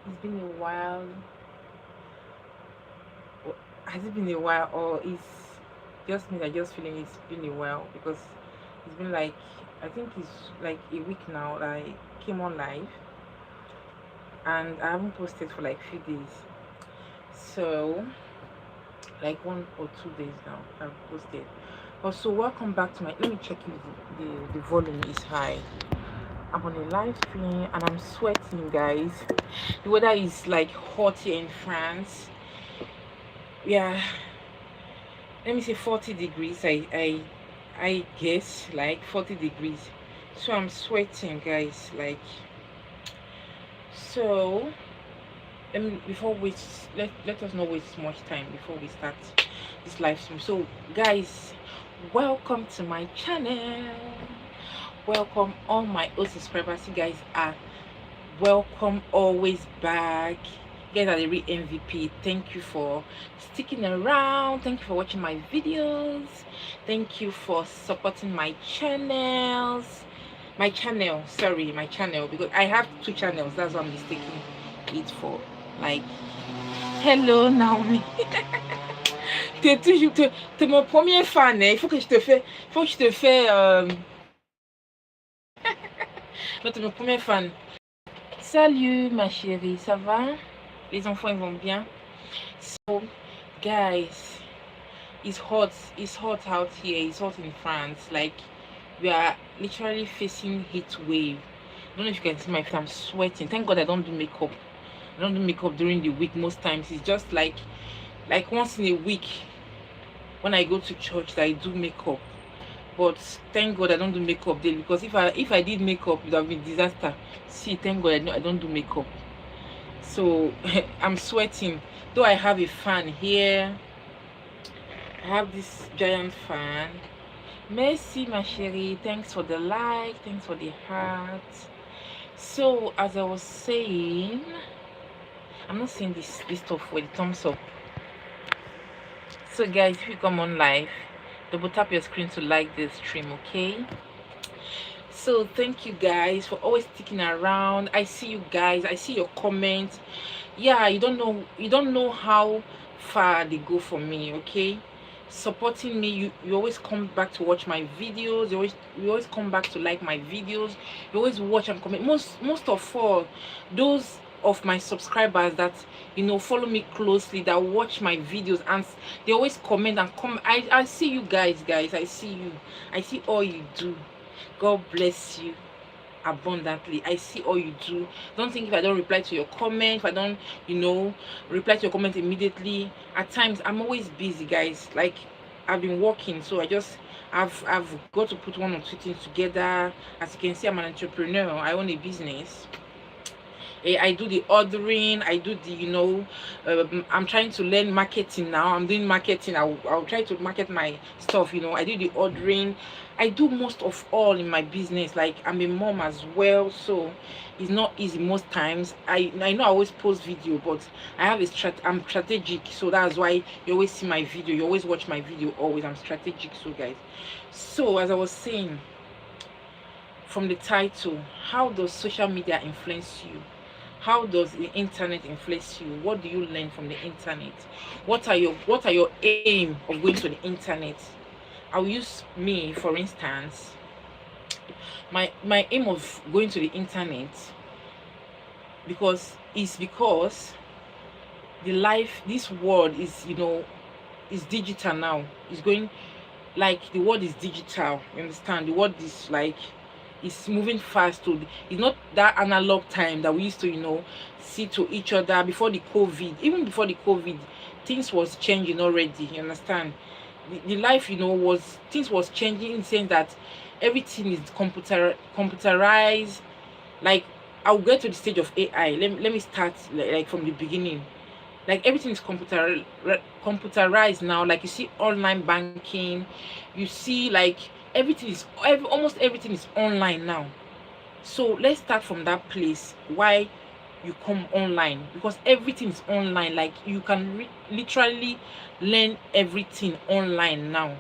It's been a while. Has it been a while, or is just me that just feeling it's been a while? Because it's been like, I think it's like a week now that I came on live, and I haven't posted for like few days. So like 1 or 2 days now I've posted. Also, welcome back to my. Let me check if the volume is high. I'm on a live stream and I'm sweating, guys. The weather is like hot here in France. Yeah, let me say 40 degrees. I guess like 40 degrees. So I'm sweating, guys. Like, so let me before we let us not waste much time before we start this live stream. So guys, welcome to my channel. Welcome all my old subscribers. You guys are welcome always back. You guys are the real MVP. Thank you for sticking around. Thank you for watching my videos. Thank you for supporting my channels. My channel, because I have two channels. That's what I'm mistaking it for. Like, hello Naomi. T'es mon premier fan, hein. Il faut que je te fais non, t'es mon premier fan. Salut ma chérie, ça va? Les enfants ils vont bien? So guys, it's hot. It's hot out here. It's hot in France. Like, we are literally facing heat wave. I don't know if you can see my face. I'm sweating. Thank God I don't do makeup. I don't do makeup during the week most times. It's just like once in a week when I go to church that I do makeup. But thank God I don't do makeup daily, because if I did makeup, it would have been disaster. See, thank God I don't do makeup. So I'm sweating. Though I have a fan here. I have this giant fan. Merci ma chérie. Thanks for the like. Thanks for the heart. So as I was saying, I'm not saying this stuff with the thumbs up. So guys, if you come on live, double tap your screen to like this stream, okay? So thank you guys for always sticking around. I see you guys. I see your comments. Yeah, you don't know how far they go for me, okay? Supporting me. You always come back to watch my videos. You always come back to like my videos. You always watch and comment. Most of all, those of my subscribers that follow me closely, that watch my videos, and they always comment and come. I see you guys. I see you. I see all you do. God bless you abundantly. I see all you do. Don't think if I don't reply to your comment, if I don't reply to your comment immediately. At times I'm always busy, guys. Like, I've been working, so I've got to put 1 or 2 things together. As you can see, I'm an entrepreneur. I own a business. I do the ordering. I do the I'm trying to learn marketing now. I'm doing marketing. I'll try to market my stuff. I do the ordering. I do most of all in my business. Like, I'm a mom as well, so it's not easy most times. I know I always post video, but I have I'm strategic, so that's why you always see my video. You always watch my video. Always, I'm strategic. So guys, so as I was saying, from the title, how does social media influence you? How does the internet influence you? What do you learn from the internet? What are your aim of going to the internet? I'll use me for instance. My aim of going to the internet, because the life, this world is digital now. It's going, like, the world is digital. You understand? The world is like, it's moving fast. It's not that analog time that we used to see to each other before the COVID. Even before the COVID, things was changing already. You understand? The life was, things was changing in the sense that everything is computerized. Like, I'll get to the stage of AI. Let me start like from the beginning. Like, everything is computerized now. Like, you see online banking, you see, like, almost everything is online now. So let's start from that place. Why you come online? Because everything is online. Like, you can literally learn everything online now.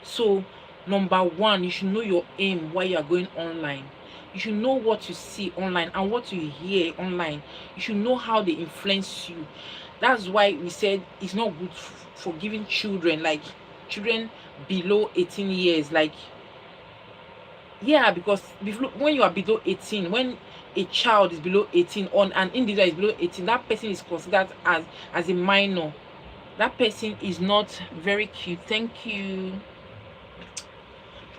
So number one, you should know your aim why you are going online. You should know what you see online and what you hear online. You should know how they influence you. That's why we said it's not good for giving children, like children below 18 years, like, yeah, because when you are below 18, when a child is below 18 or an individual is below 18, that person is considered as a minor. That person is not very cute. Thank you.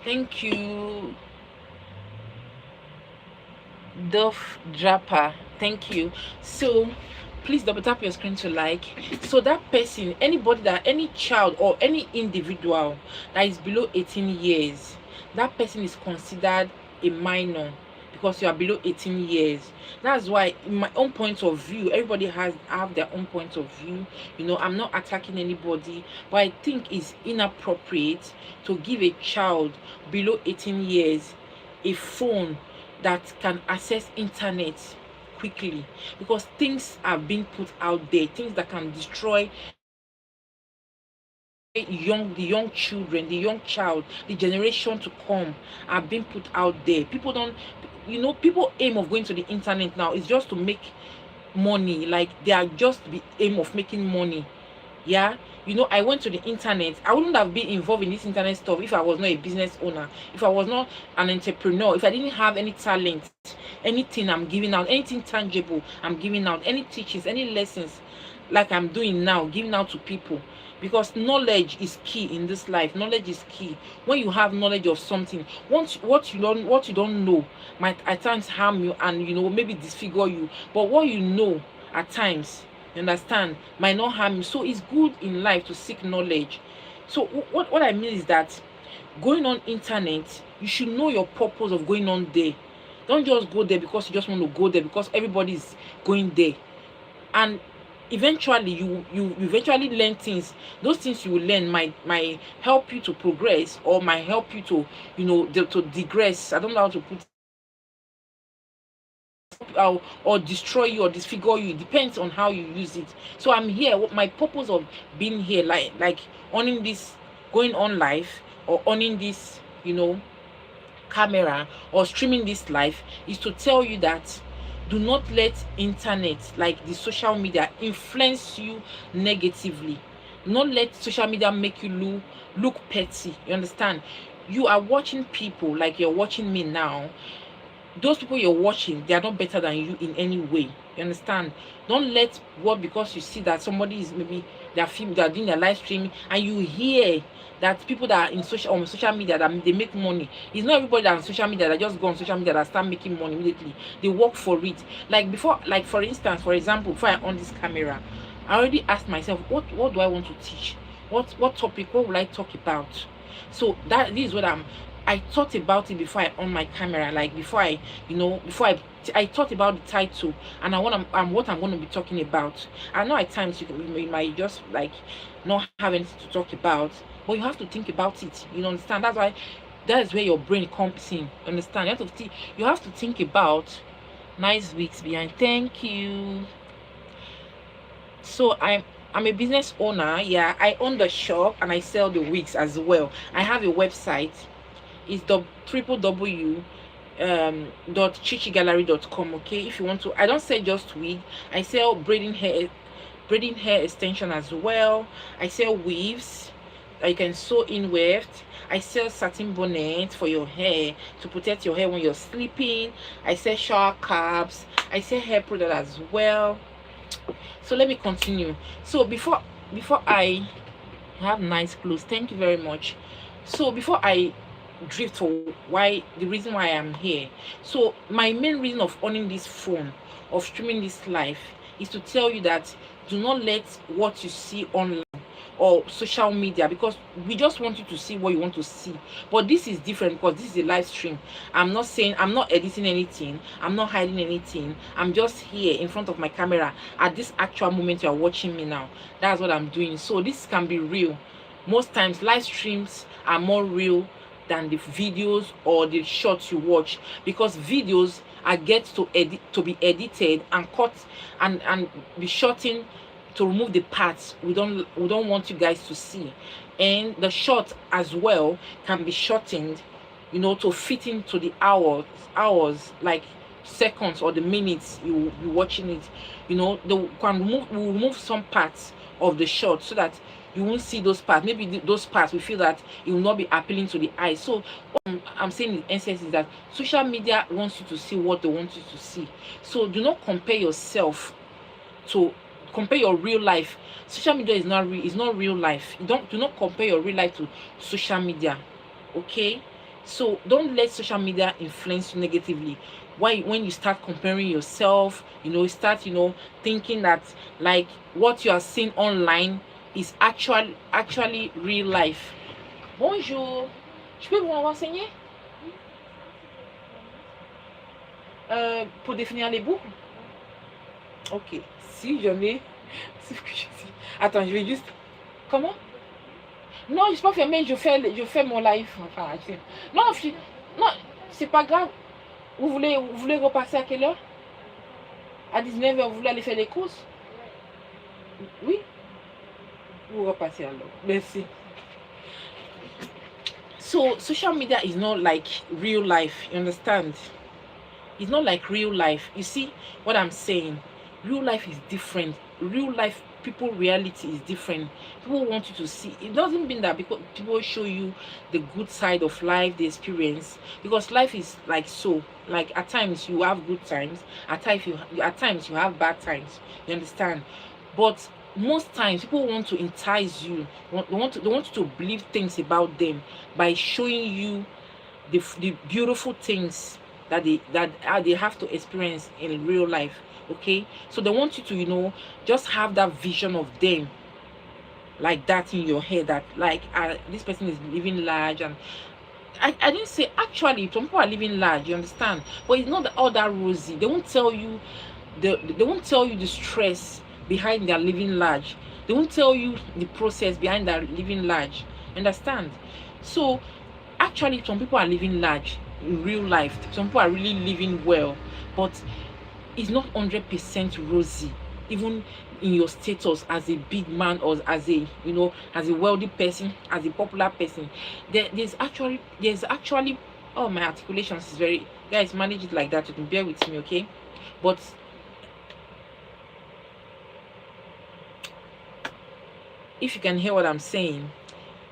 Thank you, Duff Drapper. Thank you. So please double tap your screen to like. So that person, any child or any individual that is below 18 years, that person is considered a minor because you are below 18 years. That's why, in my own point of view, everybody have their own point of view. I'm not attacking anybody, but I think it's inappropriate to give a child below 18 years a phone that can access internet quickly, because things are being put out there, things that can destroy the young children, the young child, the generation to come are being put out there. People don't, people aim of going to the internet now is just to make money. Like, they are just the aim of making money. Yeah, I went to the internet. I wouldn't have been involved in this internet stuff if I was not a business owner, if I was not an entrepreneur, if I didn't have any talent, anything I'm giving out, anything tangible I'm giving out, any teachings, any lessons like I'm doing now, giving out to people. Because knowledge is key in this life. Knowledge is key. When you have knowledge of something, what you don't know might at times harm you and maybe disfigure you. But what you know at times, you understand, might not harm you. So it's good in life to seek knowledge. So what I mean is that going on internet, you should know your purpose of going on there. Don't just go there because you just want to go there because everybody is going there. And eventually you eventually learn things. Those things you will learn might help you to progress, or might help you to to digress. I don't know how to put, or destroy you or disfigure you. It depends on how you use it. So I'm here, my purpose of being here, like owning this, going on live, or owning this camera, or streaming this live, is to tell you that do not let internet, like the social media, influence you negatively. Do not let social media make you look petty. You understand? You are watching people like you're watching me now. Those people you're watching, they are not better than you in any way. You understand? Don't let because you see that somebody is, maybe they're doing their live streaming, and you hear that people that are on social media, that they make money. It's not everybody that on social media that just go on social media that start making money immediately. They work for it. Like before, like for example, before I on this camera, I already asked myself, what do I want to teach? What topic? What will I talk about? So this is what I thought about it before I on my camera. Like before I thought about the title and what I'm going to be talking about. I know at times you might just like not have anything to talk about, but you have to think about it. You understand? That is where your brain comes in. You understand? You have to think about. Nice weeks behind. Thank you. So I'm a business owner. Yeah, I own the shop and I sell the wigs as well. I have a website. It's the www.chichigallery.com. Okay, if you want to. I don't sell just wig. I sell braiding hair extension as well. I sell weaves that you can sew in with. I sell satin bonnet for your hair, to protect your hair when you're sleeping. I sell shower caps. I sell hair product as well. So let me continue. So before I have nice clothes, thank you very much. So before I drift to the reason why I'm here. So my main reason of owning this phone, of streaming this live, is to tell you that do not let what you see online or social media, because we just want you to see what you want to see. But this is different because this is a live stream. I'm not editing anything, I'm not hiding anything. I'm just here in front of my camera at this actual moment you are watching me now. That's what I'm doing. So this can be real. Most times live streams are more real than the videos or the shots you watch, because videos are to be edited and cut and be shortened to remove the parts we don't want you guys to see, and the shot as well can be shortened you know, to fit into the hours, like seconds or the minutes you be watching it. You know, they can remove some parts of the shot so that you won't see those parts. Maybe those parts we feel that it will not be appealing to the eye. So what I'm saying in essence is that social media wants you to see what they want you to see. So do not compare yourself to compare your real life. Social media is not real life. You do not compare your real life to social media. Okay, so don't let social media influence you negatively. Why? When you start comparing yourself, you know, start, you know, thinking that like what you are seeing online is actually real life. Bonjour, je peux vous renseigner pour définir les boucles? Ok, si j'en ai, c'est ce que je dis. Attends, je vais juste. Comment? Non, je suis pas fermée, je fais mon live. Enfin, non, non, c'est pas grave. Vous voulez repasser à quelle heure? À 19h, vous voulez aller faire des courses? Oui? Vous repassez alors. Merci. So, social media is not like real life, you understand? It's not like real life. You see what I'm saying? Real life is different. Real life, people reality is different. People want you to see. It doesn't mean that because people show you the good side of life, the experience, because life is like so. Like at times you have good times, at times you have bad times. You understand? But most times people want to entice you. They want you to believe things about them by showing you the beautiful things that they have to experience in real life. Okay, so they want you to, you know, just have that vision of them like that in your head, that like this person is living large. And I didn't say, actually some people are living large, you understand, but it's not all that rosy. They won't tell you the stress behind their living large. They won't tell you the process behind their living large, understand? So actually some people are living large in real life. Some people are really living well, but it's not 100% rosy. Even in your status as a big man, or as a, you know, as a wealthy person, as a popular person, there's actually oh, my articulations is very, guys, manage it like that, you can bear with me, okay? But if you can hear what I'm saying,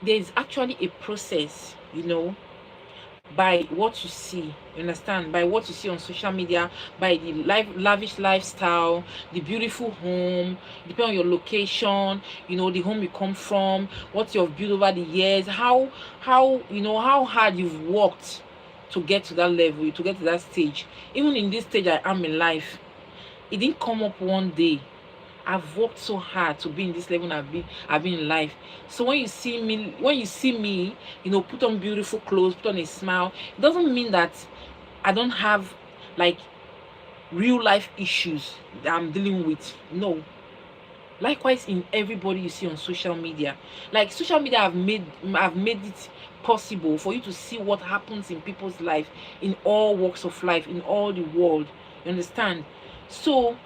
there's actually a process, you know, by what you see, you understand, by what you see on social media, by the lavish lifestyle, the beautiful home, depending on your location, you know, the home you come from, what you've built over the years, how you know, how hard you've worked to get to that level, to get to that stage. Even in this stage I am in life, it didn't come up one day. I've worked so hard to be in this level I've been in life. So when you see me, you know, put on beautiful clothes, put on a smile, it doesn't mean that I don't have like real life issues that I'm dealing with. No. Likewise in everybody you see on social media. Like social media have made it possible for you to see what happens in people's life, in all walks of life, in all the world. You understand? So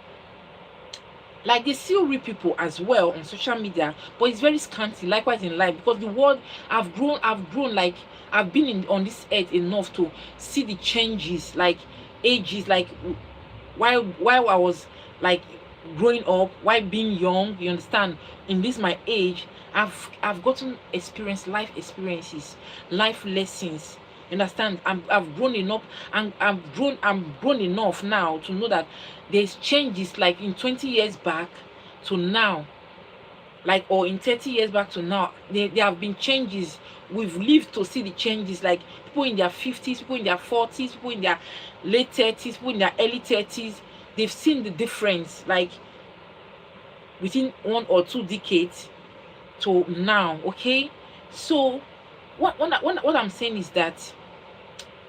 like they still read people as well on social media, but it's very scanty. Likewise in life, because the world, I've grown like I've been on this earth enough to see the changes, like ages, like while I was like growing up, while being young, you understand, in this my age, I've gotten life experiences, life lessons. You understand? I've grown enough, and I'm grown enough now to know that there's changes, like in 20 years back to now, like, or in 30 years back to now, there have been changes. We've lived to see the changes, like people in their 50s, people in their 40s, people in their late 30s, people in their early 30s. They've seen the difference, like within 1 or 2 decades to now. Okay, so what I'm saying is that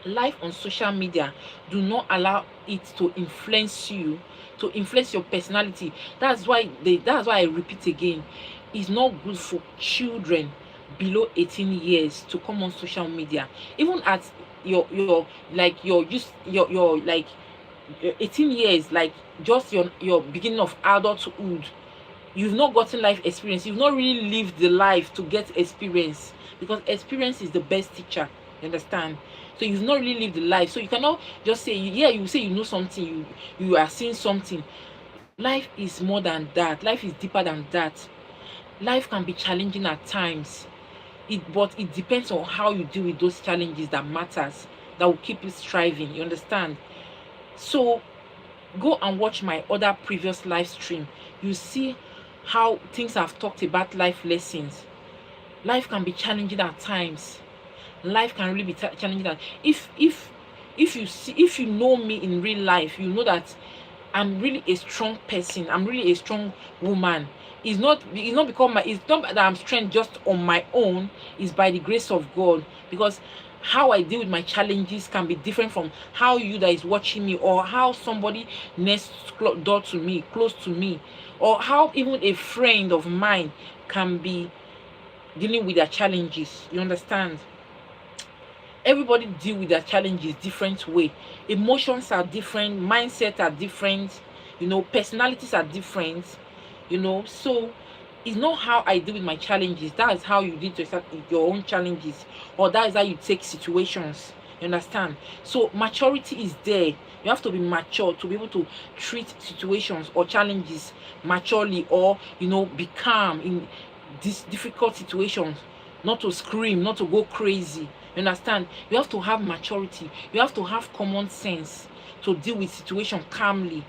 life on social media, do not allow it to influence you, to influence your personality. That's why I repeat again, it's not good for children below 18 years to come on social media. Even at your like your just your like 18 years, like just your beginning of adulthood, you've not gotten life experience, you've not really lived the life to get experience, because experience is the best teacher, you understand? So you've not really lived the life. So you cannot just say, yeah, you say you know something, you are seeing something. Life is more than that. Life is deeper than that. Life can be challenging at times. But it depends on how you deal with those challenges that matters, that will keep you striving. You understand? So go and watch my other previous live stream. You see how things I've talked about life lessons. Life can be challenging at times. Life can really be challenging. That if you know me in real life, you know that I'm really a strong person. I'm really a strong woman. It's not because it's not that I'm strong just on my own. It's by the grace of God. Because how I deal with my challenges can be different from how you that is watching me, or how somebody next door to me, close to me, or how even a friend of mine can be dealing with their challenges. You understand? Everybody deal with their challenges different way. Emotions are different, mindset are different, personalities are different, so it's not how I deal with my challenges, that is how you deal with your own challenges, or that is how you take situations. You understand? So maturity is there. You have to be mature to be able to treat situations or challenges maturely, or be calm in these difficult situations, not to scream, not to go crazy. You understand? You have to have maturity. You have to have common sense to deal with situations calmly,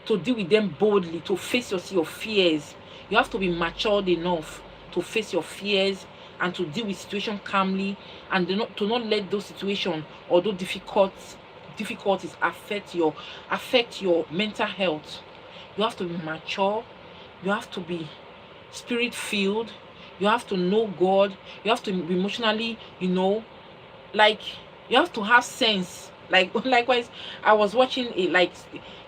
to deal with them boldly, to face your fears. You have to be matured enough to face your fears and to deal with situations calmly, and to not let those situations or those difficulties affect your mental health. You have to be mature. You have to be spirit filled. You have to know God. You have to be emotionally, like, you have to have sense. Like likewise, I was watching a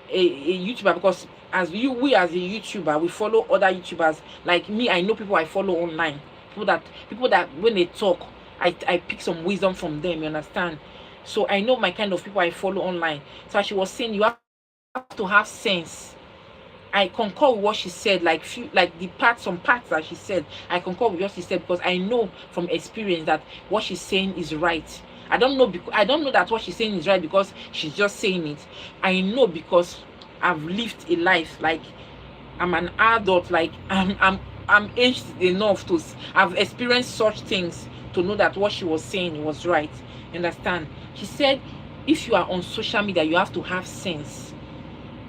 YouTuber, because we as a YouTuber, we follow other YouTubers. Like me, I know people I follow online, people that when they talk, I pick some wisdom from them. You understand? So I know my kind of people I follow online. So as she was saying, you have to have sense. I concur with what she said, some parts that she said, I concur with what she said, because I know from experience that what she's saying is right. I don't know that what she's saying is right because she's just saying it. I know because I've lived a life. Like, I'm an adult. Like, I'm aged enough to I've experienced such things to know that what she was saying was right. You understand? She said, if you are on social media, you have to have sense.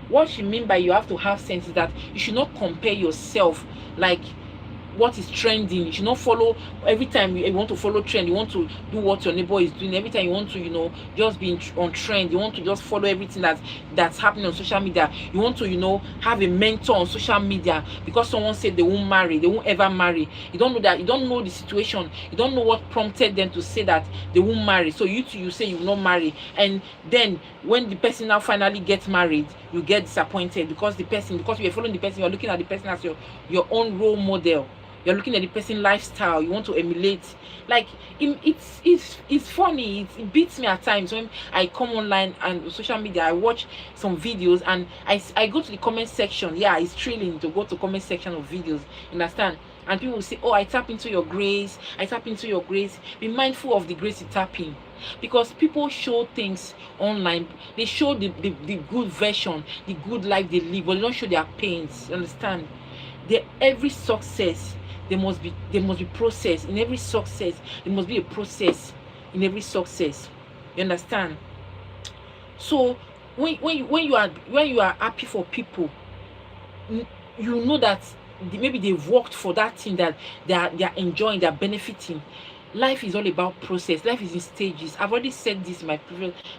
What she mean by you have to have sense is that you should not compare yourself like what is trending. You should not follow every time you want to follow trend. You want to do what your neighbor is doing. Every time you want to just be on trend. You want to just follow everything that's happening on social media. You want to have a mentor on social media because someone said they won't marry, they won't ever marry. You don't know that. You don't know the situation. You don't know what prompted them to say that they won't marry. So you say you will not marry, and then when the person now finally gets married, you get disappointed because you're following the person. You're looking at the person as your own role model. You're looking at the person lifestyle. You want to emulate. Like, it's funny. It beats me at times when I come online and social media. I watch some videos and I go to the comment section. Yeah, it's thrilling to go to comment section of videos. Understand? And people will say, "Oh, I tap into your grace. I tap into your grace." Be mindful of the grace you tap in, because people show things online. They show the good version, the good life they live, but they don't show their pains. You understand? Every success, there must be process. In every success, there must be a process. In every success, you understand? So when you are happy for people, you know that maybe they've worked for that thing that they are enjoying, they are benefiting. Life is all about process. Life is in stages. I've already said this in my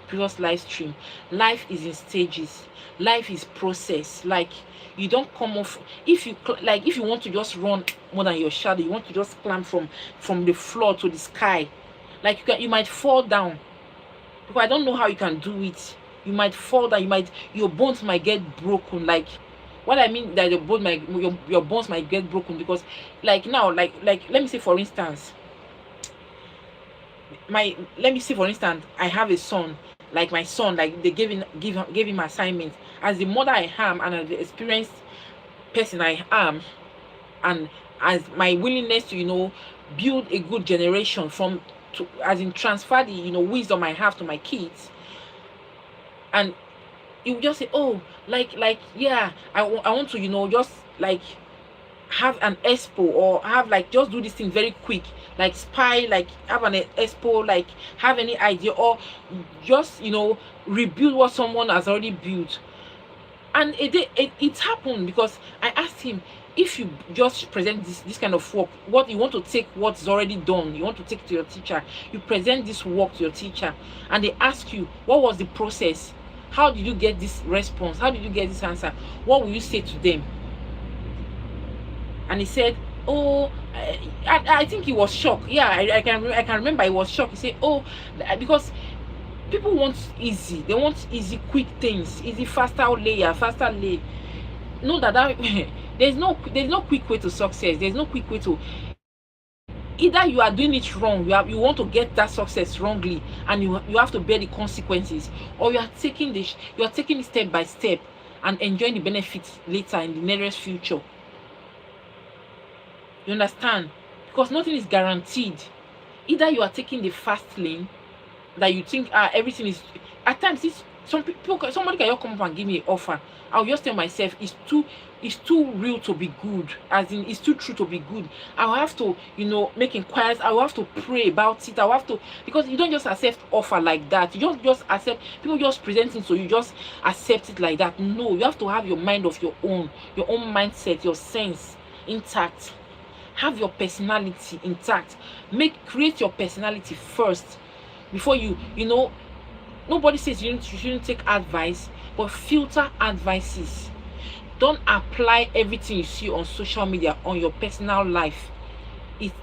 previous live stream. Life is in stages. Life is process. Like, you don't come off. If you want to just run more than your shadow, you want to just climb from the floor to the sky, like you might fall down, because I don't know how you can do it. You might fall down. Your bones might get broken. Like, what I mean that your bones might get broken, because like now, like let me say for instance, I have a son. Like, my son, like, they gave him assignment. As the mother I am, and as the experienced person I am, and as my willingness to build a good generation from to, as in transfer the, you know, wisdom I have to my kids. And you will just say, oh, like yeah, I want to, you know, just like have an expo, or have like just do this thing very quick, like spy, like have an expo, like have any idea, or just, you know, rebuild what someone has already built. And it happened because I asked him, if you just present this kind of work, what you want to take, what's already done, you want to take to your teacher, you present this work to your teacher, and they ask you, what was the process, how did you get this response, how did you get this answer, what will you say to them? And he said, oh, I think he was shocked. Yeah, I can remember he was shocked. He said, oh, because people want easy, they want easy, quick things, easy, faster layer, faster lay. Know that there's no quick way to success. There's no quick way to, either you are doing it wrong, you want to get that success wrongly, and you have to bear the consequences, or you are taking it step by step and enjoying the benefits later in the nearest future. You understand? Because nothing is guaranteed. Either you are taking the fast lane that you think everything is, at times it's, somebody can just come up and give me an offer. I'll just tell myself it's too real to be good, as in it's too true to be good. I'll have to, you know, make inquiries. I'll have to pray about it. I'll have to, because you don't just accept offer like that. You don't just accept people just presenting, so you just accept it like that. No, you have to have your mind of your own mindset, your sense intact. Have your personality intact. Create your personality first before you know. Nobody says you shouldn't take advice, but filter advices. Don't apply everything you see on social media on your personal life.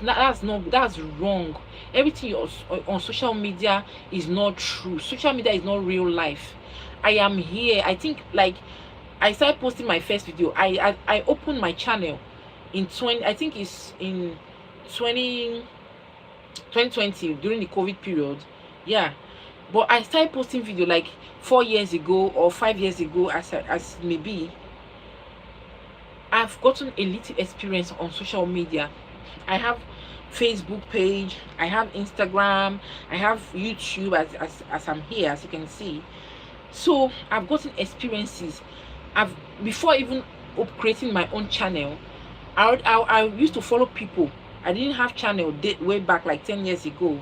That's wrong. Everything on social media is not true. Social media is not real life. I am here. I think, like, I started posting my first video. I opened my channel in 2020 during the COVID period. Yeah, but I started posting video like 4 years ago or 5 years ago, as maybe. I've gotten a little experience on social media. I have Facebook page, I have Instagram, I have YouTube, as I'm here, as you can see. So I've gotten experiences. Before even creating my own channel, I used to follow people. I didn't have channel way back like 10 years ago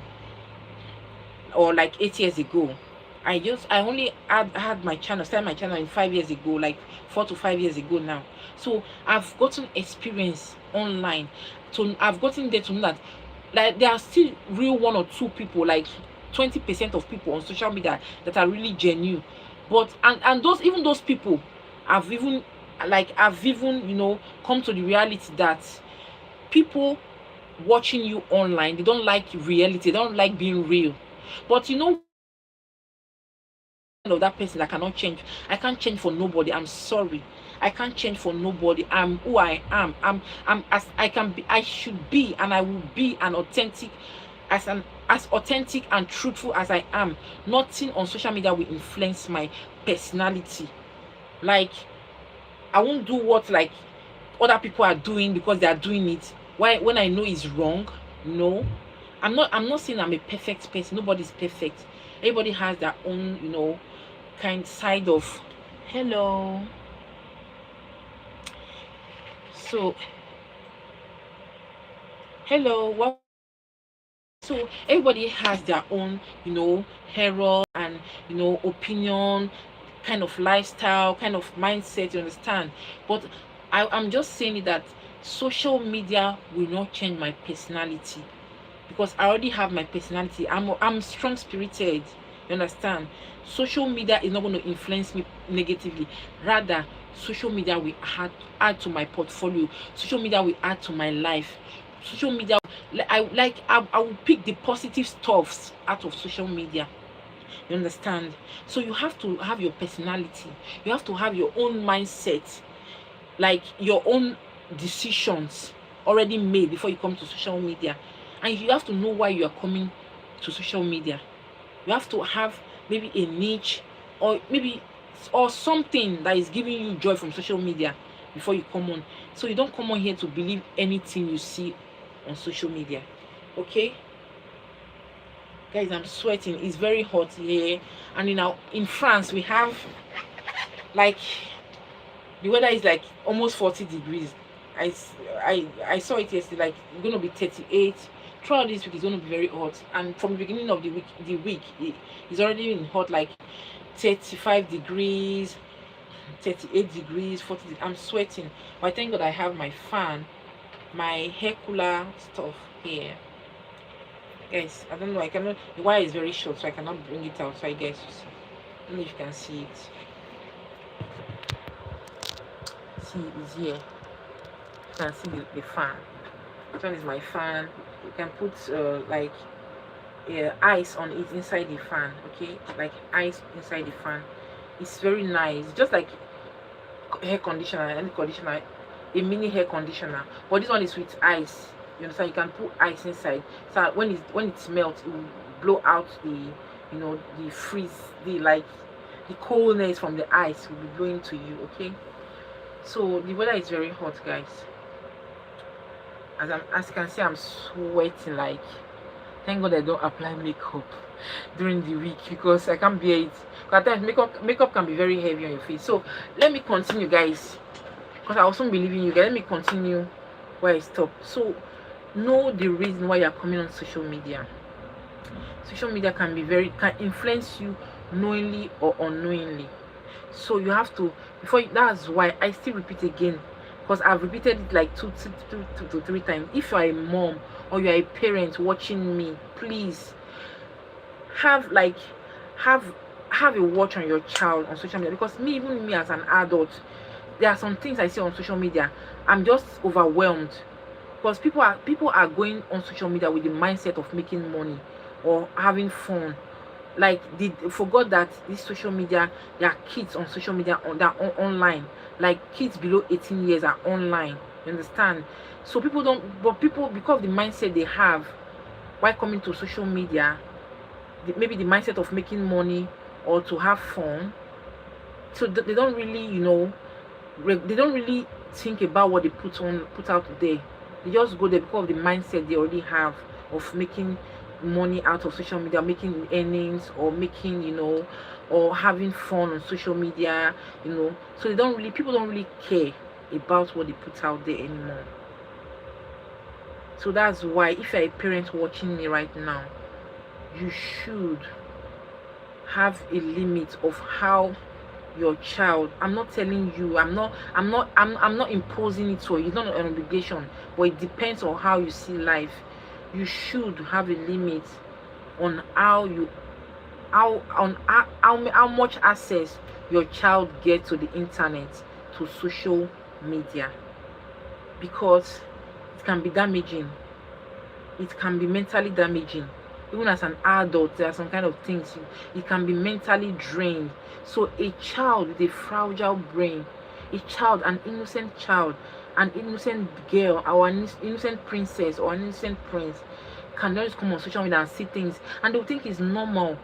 or like 8 years ago. I only had my channel, started my channel in 5 years ago, like 4 to 5 years ago now. So I've gotten experience online. So I've gotten there to know that, like, there are still real 1 or 2 people, like 20% of people on social media that are really genuine. But and those people have even you know, come to the reality that people watching you online, they don't like reality, they don't like being real. But you know, of that person that cannot change. I can't change for nobody. I'm sorry. I can't change for nobody. I'm who I am. I'm as I can be. I should be, and I will be as authentic and truthful as I am. Nothing on social media will influence my personality. Like, I won't do what like other people are doing because they are doing it. Why, when I know it's wrong? No, I'm not saying I'm a perfect person. Nobody's perfect. Everybody has their own, you know, kind side of. Hello. So, hello. What? So everybody has their own, you know, error and, you know, opinion, kind of lifestyle, kind of mindset. You understand? But I'm just saying that social media will not change my personality, because I already have my personality. I'm strong spirited. You understand? Social media is not going to influence me negatively. Rather, social media will add to my portfolio. Social media will add to my life. Social media, I will pick the positive stuffs out of social media. You understand? So you have to have your personality. You have to have your own mindset, like your own decisions already made before you come to social media. And you have to know why you are coming to social media. You have to have maybe a niche, or something that is giving you joy from social media before you come on. So you don't come on here to believe anything you see on social media. Okay? Guys, I'm sweating. It's very hot here. And in France we have like the weather is like almost 40 degrees. I saw it yesterday, like it's gonna be 38. Throughout this week it's gonna be very hot, and from the beginning of the week it's already been hot, like 35 degrees, 38 degrees, 40 degrees. I'm sweating, but thank God I have my fan, my hair cooler stuff here. Guys, I don't know, I cannot, the wire is very short, so I cannot bring it out so I guess you see. I don't know if you can see it. See, it's here. You can see the fan. This one is my fan. You can put like ice on it inside the fan. Okay, like ice inside the fan. It's very nice, just like hair conditioner, any conditioner, a mini hair conditioner, but this one is with ice. You understand? You can put ice inside, so when it melts, it will blow out the freeze, the coldness from the ice will be blowing to you. Okay, so the weather is very hot, guys. As you can see, I'm sweating. Like, thank God I don't apply makeup during the week because I can't bear it. Because at times makeup can be very heavy on your face. So let me continue, guys, because I also believe in you guys. Let me continue where I stopped. So know the reason why you are coming on social media. Social media can influence you knowingly or unknowingly. So you have to, that's why I still repeat again, because I've repeated it like two to three times. If you are a mom or you are a parent watching me, please have a watch on your child on social media. Because even me as an adult, there are some things I see on social media, I'm just overwhelmed, because people are going on social media with the mindset of making money or having fun. Like, they forgot that this social media, there are kids on social media online. Like, kids below 18 years are online. You understand? So people, because of the mindset they have while coming to social media, maybe the mindset of making money or to have fun, so they don't really they don't really think about what they put out there. They just go there because of the mindset they already have of making money out of social media, making earnings, or making or having fun on social media. So people don't really care about what they put out there anymore. So that's why, if you're a parent watching me right now, you should have a limit of how your child, I'm not telling you, I'm not imposing it on you. It's not an obligation, but it depends on how you see life. You should have a limit on how much access your child gets to the internet, to social media, because it can be damaging. It can be mentally damaging. Even as an adult, there are some kind of things it can be mentally drained. So a child with a fragile brain, an innocent child, an innocent girl, or an innocent princess or an innocent prince, can just come on social media and see things, and they'll think it's normal,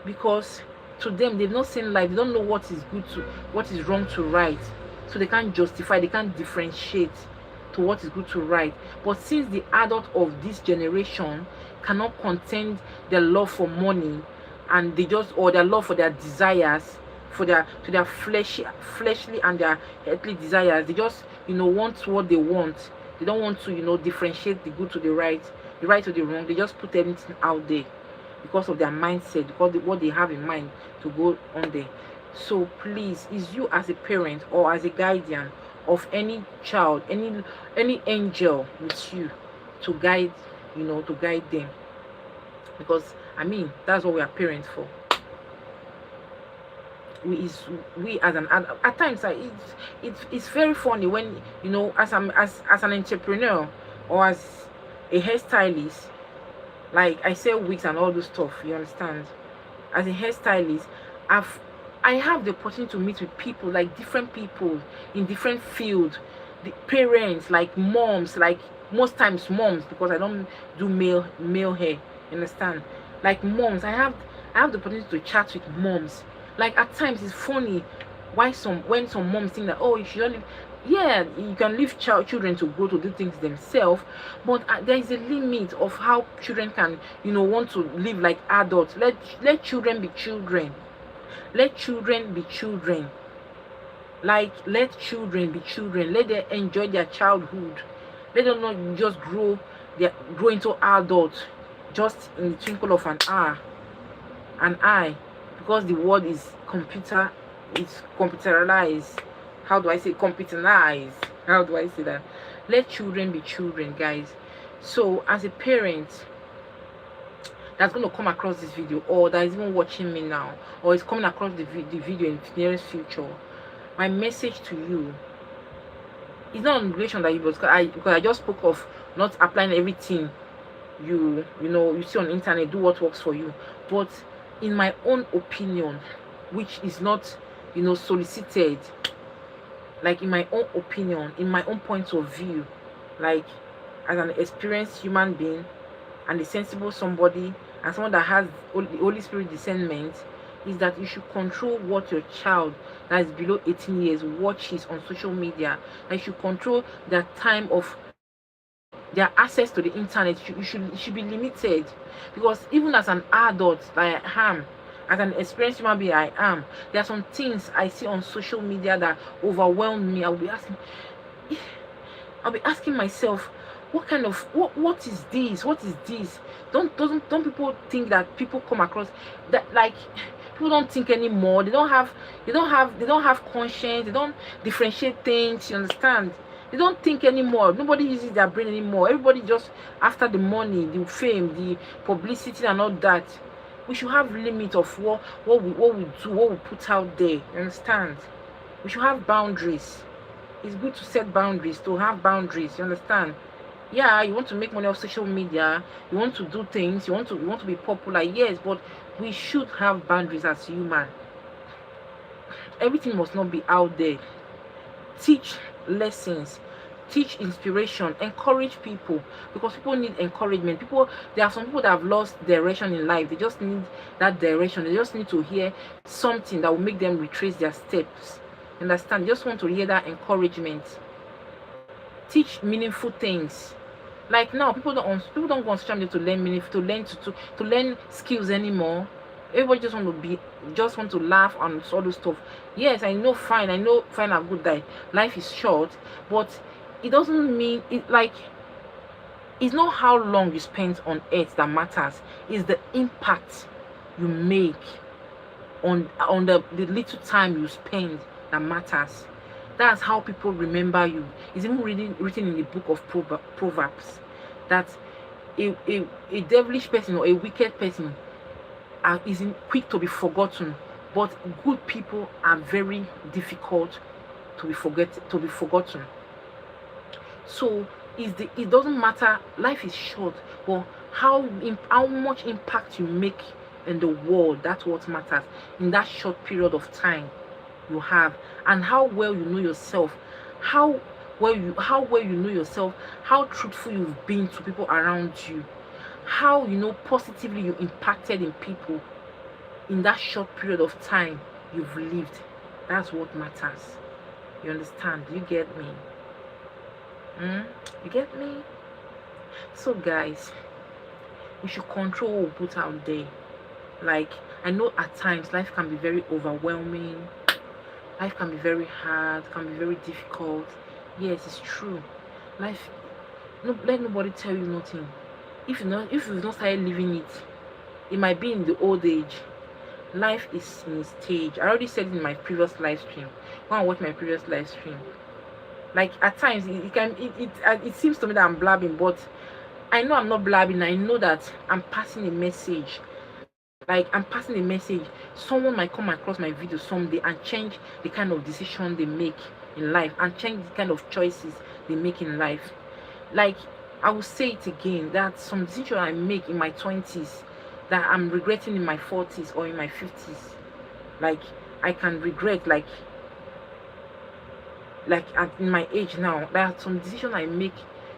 because to them, they've not seen life. They don't know what is wrong to right, so they can't justify, they can't differentiate to what is good to right. But since the adult of this generation cannot contain their love for money, and their love for their desires, to their fleshly and their earthly desires, they just want what they want. They don't want to differentiate the good to the right to the wrong. They just put everything out there because of their mindset, because what they have in mind to go on there. So please, is you as a parent or as a guardian of any child, any angel with you, to guide them, because that's what we are parents for. We as an adult, at times it's very funny when as an entrepreneur or as a hairstylist, like I sell wigs and all those stuff, you understand. As a hairstylist, I have the opportunity to meet with people, like different people in different fields, the parents, like moms, like most times moms, because I don't do male hair, you understand. Like moms, I have the opportunity to chat with moms. Like at times it's funny, when some moms think that, oh, you shouldn't leave. Yeah, you can leave children to grow to do things themselves, but there is a limit of how children can, want to live like adults. Let children be children. Let children be children. Like, let children be children. Let them enjoy their childhood. Let them not just grow into adults just in the twinkle of an eye, because the world is computerized. How do I say computerized? How do I say that? Let children be children, guys. So as a parent that's going to come across this video, or that is even watching me now, or is coming across the video in the nearest future, my message to you is not on relation that because I just spoke of not applying everything you see on the internet. Do what works for you, but in my own opinion, which is not solicited, like in my own opinion, in my own point of view, like as an experienced human being and a sensible somebody, and someone that has the Holy Spirit discernment, is that you should control what your child that is below 18 years watches on social media. That you should control their time of their access to the internet. It should be limited, because even as an adult like I am, as an experienced human being I am, there are some things I see on social media that overwhelm me. I'll be asking myself, what is this? What is this? Don't people think that people come across that, like, people don't think anymore? They don't have conscience. They don't differentiate things. You understand? They don't think anymore. Nobody uses their brain anymore. Everybody just after the money, the fame, the publicity, and all that. We should have limit of what we do, what we put out there. You understand? We should have boundaries. It's good to set boundaries, to have boundaries. You understand? Yeah, you want to make money off social media, you want to do things, you want to be popular, yes, but we should have boundaries as human. Everything must not be out there. Teach lessons, teach inspiration, encourage people, because people need encouragement. There are some people that have lost direction in life. They just need that direction. They just need to hear something that will make them retrace their steps. Understand? They just want to hear that encouragement. Teach meaningful things. Like now, people don't go on social media to learn to learn skills anymore. Everybody just want to laugh and all those stuff. Yes, I know fine and good that life is short, but it doesn't mean it. Like, it's not how long you spend on earth that matters. It's the impact you make on the little time you spend that matters. That's how people remember you. It's even written in the book of Proverbs that a devilish person or a wicked person is quick to be forgotten, but good people are very difficult to be forgotten. So it doesn't matter. Life is short, but how much impact you make in the world, that's what matters in that short period of time you have, and how well you know yourself, how well you know yourself, how truthful you've been to people around you, how positively you impacted in people in that short period of time you've lived. That's what matters. You understand? You get me? You get me? So guys, we should control what we put out there. Like, I know at times life can be very overwhelming. Life can be very hard, can be very difficult. Yes, it's true. Life, let nobody tell you nothing. If you've not started living it, it might be in the old age. Life is in a stage. I already said it in my previous live stream. When I watch my previous live stream, like at times it seems to me that I'm blabbing, but I know I'm not blabbing. I know that I'm passing a message. Like, I'm passing a message. Someone might come across my video someday and change the kind of decision they make in life, and change the kind of choices they make in life. Like, I will say it again, that some decision I make in my 20s that I'm regretting in my 40s or in my 50s. Like, I can regret, like in my age now. There are some decisions I make.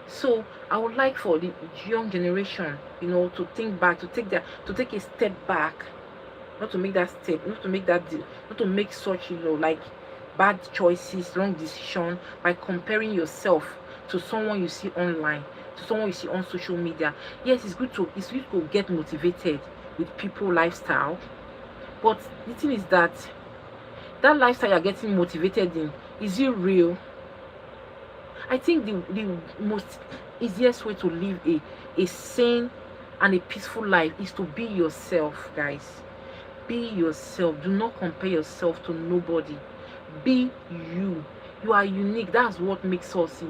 So I would like for the young generation, to think back, to take a step back, not to make that step, not to make such, like, bad choices, wrong decision by comparing yourself to someone you see online, to someone you see on social media. Yes, it's good to get motivated with people lifestyle, but the thing is that that lifestyle you're getting motivated in, is it real? I think the most easiest way to live a sane and a peaceful life is to be yourself, guys. Be yourself. Do not compare yourself to nobody. Be you. You are unique. That's what makes us,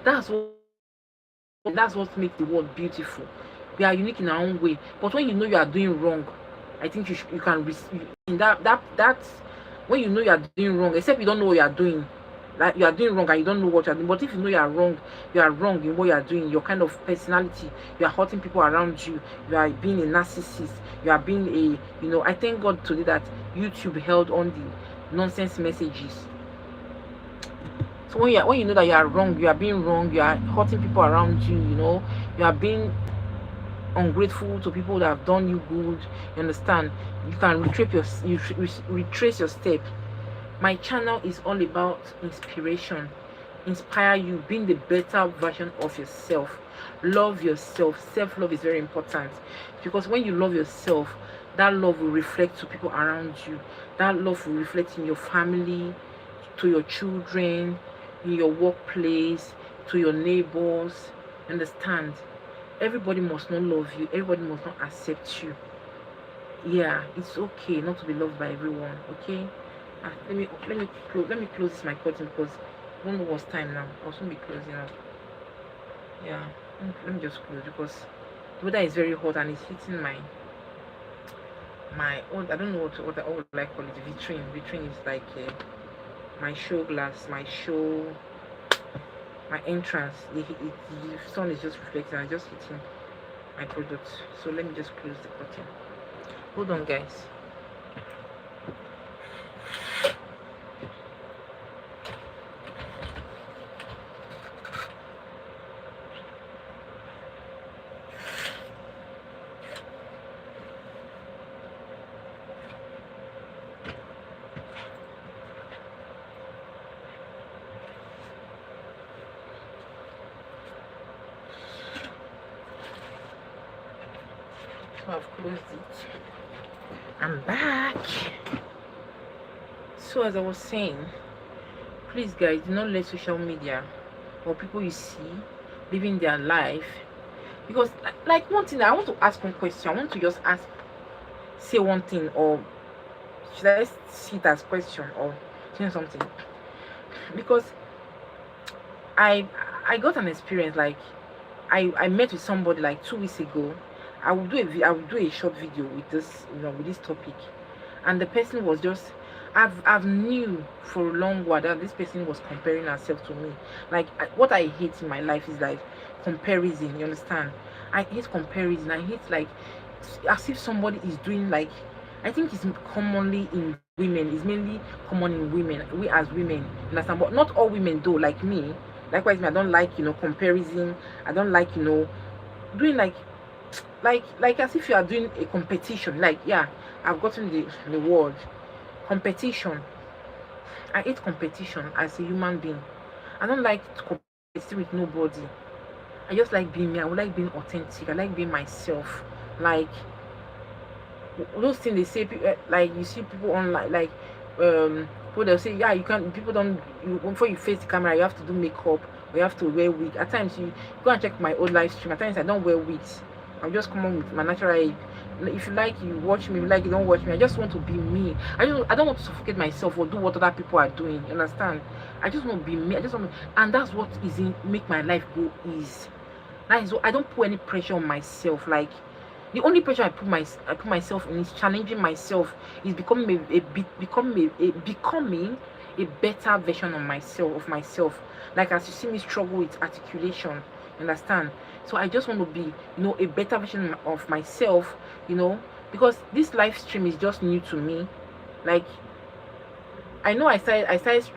that's what makes the world beautiful. We are unique in our own way. But when you know you are doing wrong, I think you can in that's when you know you are doing wrong, except you don't know what you are doing. Like you are doing wrong and you don't know what you are doing. But if you know you are wrong in what you are doing, your kind of personality, you are hurting people around you, you are being a narcissist, you are being I thank God today that YouTube held on the nonsense messages. So when you know that you are wrong, you are being wrong, you are hurting people around you, you are being ungrateful to people that have done you good, you understand, you can retrace your step. My channel is all about inspiration, inspire you, being the better version of yourself. Love yourself. Self-love is very important, because when you love yourself, that love will reflect to people around you. That love will reflect in your family, to your children, in your workplace, to your neighbors. Understand? Everybody must not love you. Everybody must not accept you. Yeah, it's okay not to be loved by everyone. Okay. Let me close this my curtain, because I don't know what's time now. I'll soon be closing up. Yeah. Let me just close, because the weather is very hot and it's hitting my I don't know what I would like call it, vitrine. Vitrine is like my show glass, my entrance. The sun is just reflecting and just hitting my product. So let me just close the curtain. Hold on, guys. I've closed it. I'm back. So as I was saying, please guys, do not let social media or people you see living their life, because like one thing, I want to ask one question. I want to just say one thing, or should I see it as question or say something? Because I got an experience, like I met with somebody like 2 weeks ago. I will do a short video with this, with this topic, and the person was just, I've knew for a long while that this person was comparing herself to me. Like what I hate in my life is like comparison. You understand? I hate comparison. I hate like as if somebody is doing like, I think it's commonly in women. It's mainly common in women. We as women, understand? But not all women do. Like me. Likewise, me, I don't like comparison. I don't like doing like as if you are doing a competition. Like, yeah, I've gotten the word competition. I hate competition as a human being. I don't like to compete with nobody. I just like being me. I would like being authentic. I like being myself. Like those things they say, like you see people online, like people they'll say, yeah, you can't. People don't. Before you face the camera, you have to do makeup or you have to wear wig. At times, you go and check my old live stream. At times, I don't wear wigs. I'll just come on with my natural hair. If you like, you watch me. If you like, you don't watch me. I just want to be me. I don't want to suffocate myself or do what other people are doing. You understand? I just want to be me. And that's what is make my life go easy. That is what, I don't put any pressure on myself. Like the only pressure I put myself in is challenging myself, is becoming becoming a better version of myself. Like as you see me struggle with articulation, understand? So I just want to be, a better version of myself, because this live stream is just new to me. Like I know I started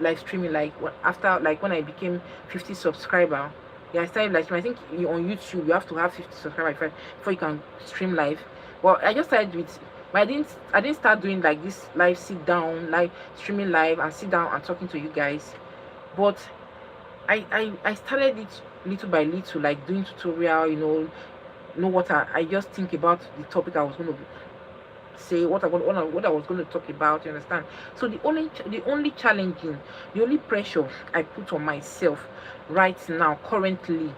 live streaming like after, like when I became 50 subscriber. Yeah, I started live streaming. I think on YouTube you have to have 50 subscribers before you can stream live. Well, I just started with But I didn't start doing like this live sit down, live streaming live and sit down and talking to you guys. But I started it little by little, like doing tutorial, know what I just think about the topic I was going to say, what I was going to talk about, you understand? So the only challenging, the only pressure I put on myself right now, currently,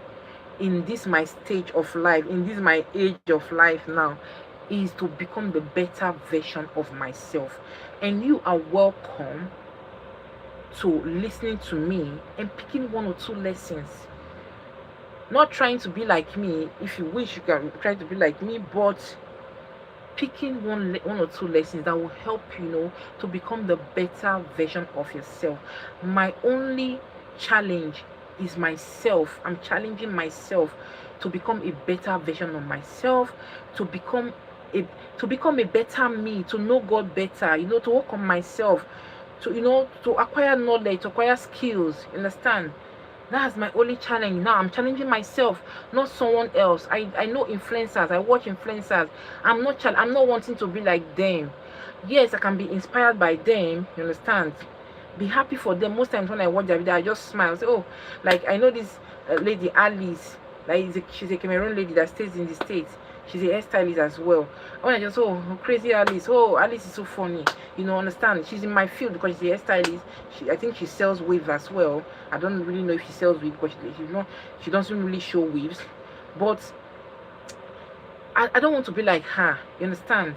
in this my stage of life, in this my age of life now, is to become the better version of myself. And you are welcome to listening to me and picking one or two lessons. Not trying to be like me. If you wish, you can try to be like me, but picking one or two lessons that will help to become the better version of yourself. My only challenge is myself. I'm challenging myself to become a better version of myself, to become a better me, to know God better, to work on myself, to acquire knowledge, to acquire skills. Understand? That's my only challenge now. I'm challenging myself, not someone else. I know influencers. I watch influencers. I'm not wanting to be like them. Yes, I can be inspired by them. You understand? Be happy for them. Most times when I watch their video, I just smile. Say, oh, like I know this lady Alice. Like she's a Cameroon lady that stays in the States. She's a hairstylist as well. When I just, oh, crazy Alice. Oh, Alice is so funny. Understand? She's in my field because she's a hairstylist. I think she sells weaves as well. I don't really know if she sells weaves because she doesn't really show weaves. But I don't want to be like her. You understand?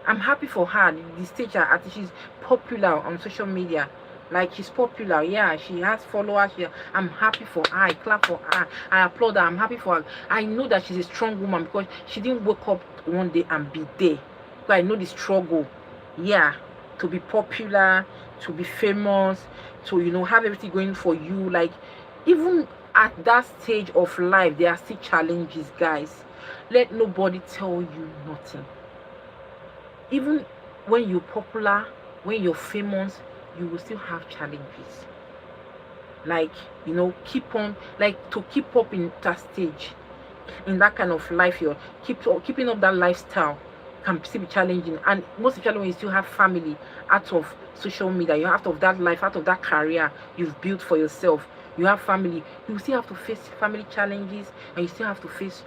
I'm happy for her. The stage at she's popular on social media. Like she's popular, yeah, she has followers. Yeah, I'm happy for her. I clap for her. I applaud her. I'm happy for her. I know that she's a strong woman because she didn't wake up one day and be there. So I know the struggle, yeah, to be popular, to be famous, to have everything going for you. Like even at that stage of life, there are still challenges, guys. Let nobody tell you nothing. Even when you're popular, when you're famous, you will still have challenges. Like keep on, like to keep up in that stage, in that kind of life, you're keeping up that lifestyle can still be challenging. And most especially when you still have family out of social media, you're out of that life, out of that career you've built for yourself. You have family, you still have to face family challenges, and you still have to face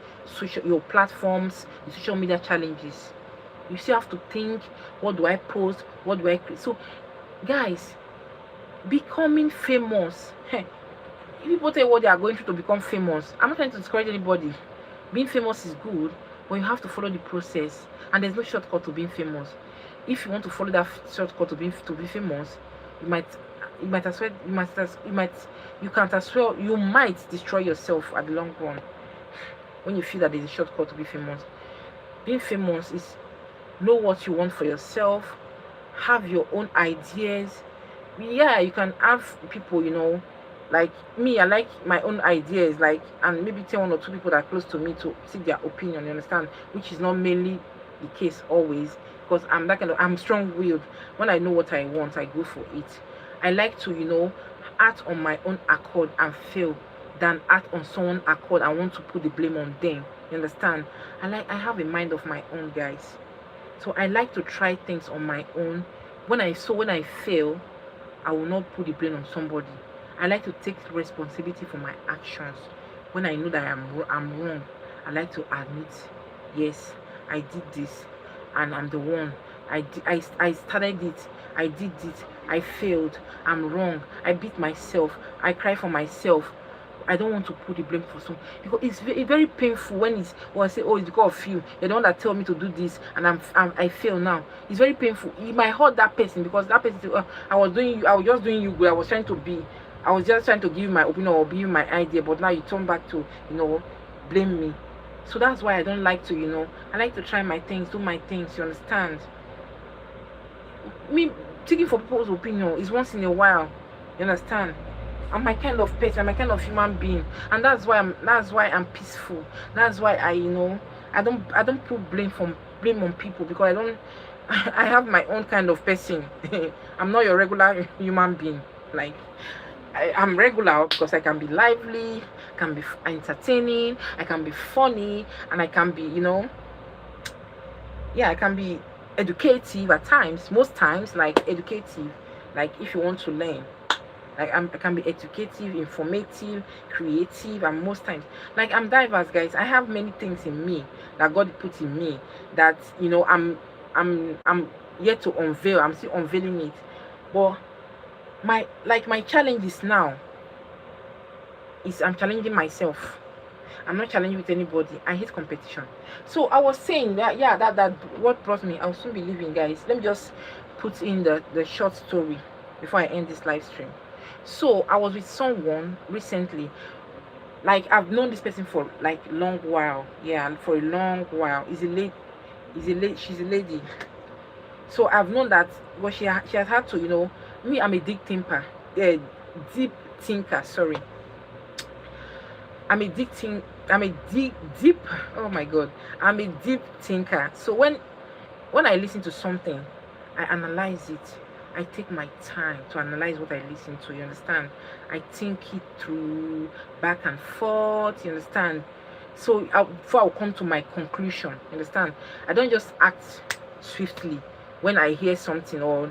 your platforms, your social media challenges. You still have to think, what do I post, what do I create? So guys, becoming famous, if people tell you what they are going through to become famous, I'm not trying to discourage anybody. Being famous is good, but you have to follow the process, and there's no shortcut to being famous. If you want to follow that shortcut to be famous, you might destroy yourself at the long run when you feel that there's a shortcut to be famous. Being famous is know what you want for yourself, have your own ideas. Yeah, you can have people, like me, I like my own ideas, like, and maybe tell one or two people that are close to me to see their opinion, you understand, which is not mainly the case always, because I'm strong-willed. When I know what I want, I go for it. I like to act on my own accord and fail than act on someone's accord and want to put the blame on them. You understand? I have a mind of my own, guys. So I like to try things on my own. When I fail, I will not put the blame on somebody. I like to take responsibility for my actions. When I know that I'm wrong, I like to admit, yes, I did this, and I'm the one. I started it. I did it. I failed. I'm wrong. I beat myself. I cry for myself. I don't want to put the blame for someone, because it's very painful when I say, oh, it's because of you. You're the one that tell me to do this, and I fail now. It's very painful. It might hurt that person, because that person say, I was just doing you good. I was just trying to give you my opinion or give you my idea, but now you turn back to blame me. So that's why I don't like to I like to try my things, do my things. You understand? Me taking for people's opinion is once in a while. You understand? I'm my kind of person, I'm my kind of human being, and that's why I'm peaceful. That's why I don't put blame on people, because I have my own kind of person. I'm not your regular human being. Like I'm regular because I can be lively, can be entertaining, I can be funny, and I can be I can be educative at times, most times, like educative, like if you want to learn. Like I can be educative, informative, creative, and most times, like I'm diverse, guys. I have many things in me that God put in me that I'm yet to unveil. I'm still unveiling it. But my challenge is now is I'm challenging myself. I'm not challenging with anybody. I hate competition. So I was saying that, yeah, that what brought me. I'll soon be leaving, guys. Let me just put in the short story before I end this live stream. So I was with someone recently. Like I've known this person for like long while. Yeah, for a long while. She's a lady. So I've known that, but she has had to, me, I'm a deep thinker. Deep thinker, sorry. I'm a deep, oh my god, I'm a deep thinker. So when I listen to something, I analyze it. I take my time to analyze what I listen to, you understand? I think it through back and forth, you understand? So before I'll come to my conclusion, you understand? I don't just act swiftly when I hear something, or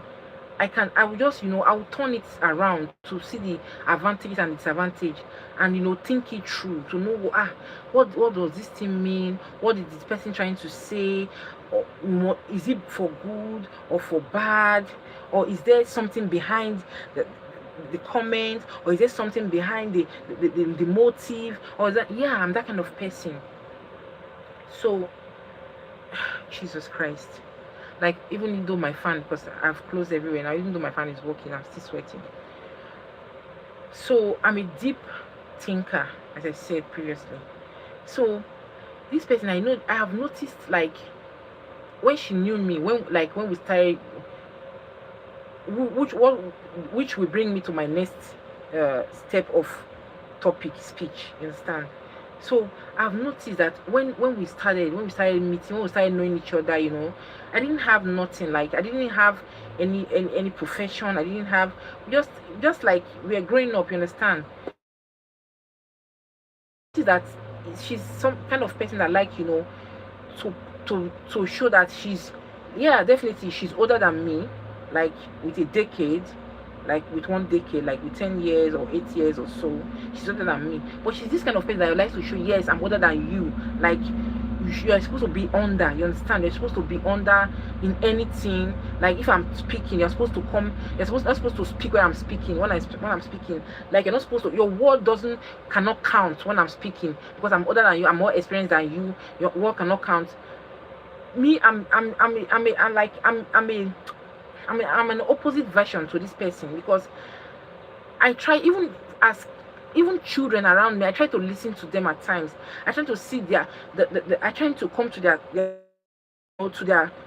I will just, I will turn it around to see the advantage and disadvantage, and think it through to know what does this thing mean? What is this person trying to say? Or is it for good or for bad? Or is there something behind the comment? Or is there something behind the motive? Or is that, yeah, I'm that kind of person. So Jesus Christ. Like, even though my fan, because I've closed everywhere now, even though my fan is working, I'm still sweating. So I'm a deep thinker, as I said previously. So this person, I have noticed, like, when she knew me, when we started, which will bring me to my next step of topic speech, you understand? So I've noticed that when we started meeting, when we started knowing each other, I didn't have nothing. Like, I didn't have any profession. I didn't have, just like we are growing up, you understand? That she's some kind of person that, like, to show that she's, yeah, definitely she's older than me, like with a decade, like with 1 decade, like with 10 years or 8 years or so. She's older than me, but she's this kind of person that likes to show, yes, I'm older than you. Like, you are supposed to be under, you understand? You're supposed to be under in anything. Like, if I'm speaking, you're supposed to come, not supposed to speak when I'm speaking. When I'm speaking, like, you're not supposed to, your word cannot count when I'm speaking, because I'm older than you, I'm more experienced than you. Your word cannot count. Me, I'm an opposite version to this person, because I try, even children around me, I try to listen to them at times. I try to see I try to come to their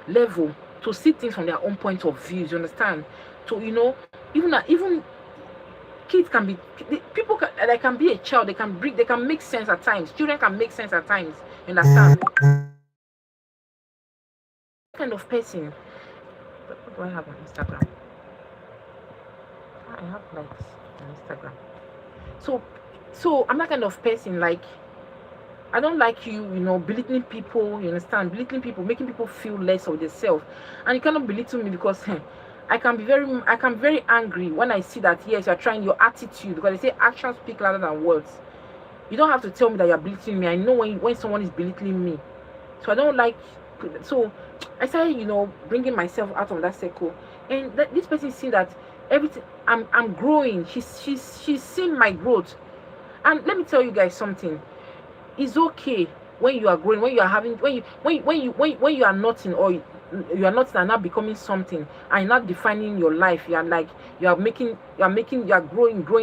level, to see things from their own point of view, you understand? To, even kids can be, people can be a child, they can make sense at times. Children can make sense at times, you understand? Kind of person. What do I have on Instagram? I have likes on Instagram. So I'm that kind of person. Like, I don't like you belittling people, you understand? Belittling people, making people feel less of themselves. And you cannot belittle me, because I can be very angry when I see that, yes, you're trying your attitude, because they say actions speak louder than words. You don't have to tell me that you're belittling me. I know when someone is belittling me. So I don't like, so I started, bringing myself out of that circle. And this person see that everything, I'm growing. She's seen my growth. And let me tell you guys something. It's okay when you are growing, when you are having, when you are nothing, or you are not, and not becoming something, and not defining your life. You are growing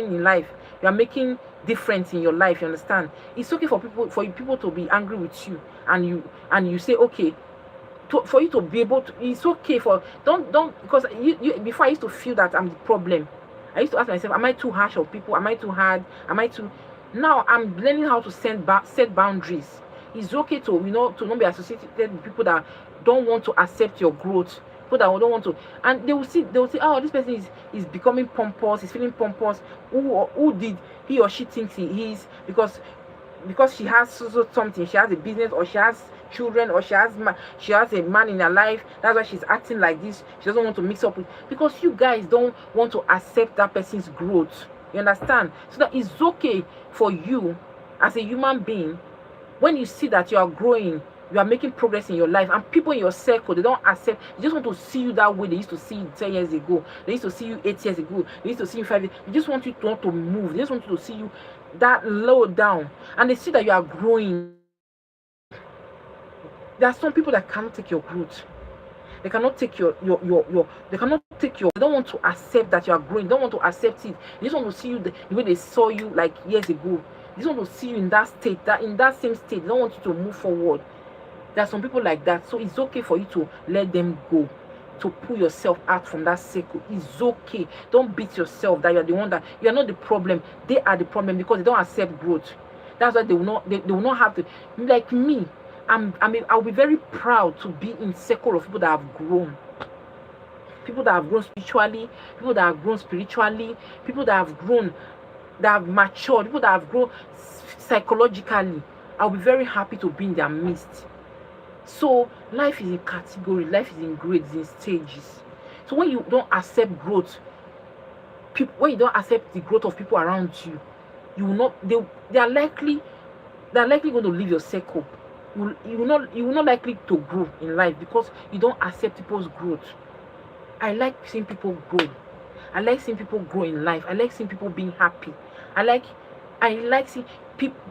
in life. You are making difference in your life. You understand? It's okay for people to be angry with you, and you say, okay, for you to be able to, it's okay for, don't, because you before, I used to feel that I'm the problem. I used to ask myself, am I too harsh on people? Am I too hard? Am I too? Now I'm learning how to set boundaries. It's okay to to not be associated with people that don't want to accept your growth, people that don't want to, and they will say, oh, this person is becoming pompous, he's feeling pompous. Who did he or she thinks he is, because she has something, she has a business, or she has children, or she has a man in her life. That's why she's acting like this. She doesn't want to mix up with, because you guys don't want to accept that person's growth. You understand? So that it's okay for you as a human being, when you see that you are growing, you are making progress in your life, and people in your circle, they don't accept, they just want to see you that way they used to see you 10 years ago, they used to see you 8 years ago, they used to see you 5 years. They just want you to want to move, they just want you to see you that low down, and they see that you are growing. There are some people that cannot take your growth. They cannot take they cannot take your, they don't want to accept that you are growing, they don't want to accept it. They just want to see you the way they saw you like years ago. They just want to see you in that state, that in that same state. They don't want you to move forward. There are some people like that. So it's okay for you to let them go, to pull yourself out from that circle. It's okay. Don't beat yourself that you're the one, that you're not the problem. They are the problem, because they don't accept growth. That's why they will not have to, like me. I'll be very proud to be in circle of people that have grown. People that have grown spiritually, people that have grown spiritually, people that have grown, that have matured, people that have grown psychologically. I'll be very happy to be in their midst. So life is in category, life is in grades, in stages. So when you don't accept growth, when you don't accept the growth of people around you, you will not, they are likely going to leave your circle. You will not likely to grow in life, because you don't accept people's growth. I like seeing people grow. I like seeing people grow in life. I like seeing people being happy. I like seeing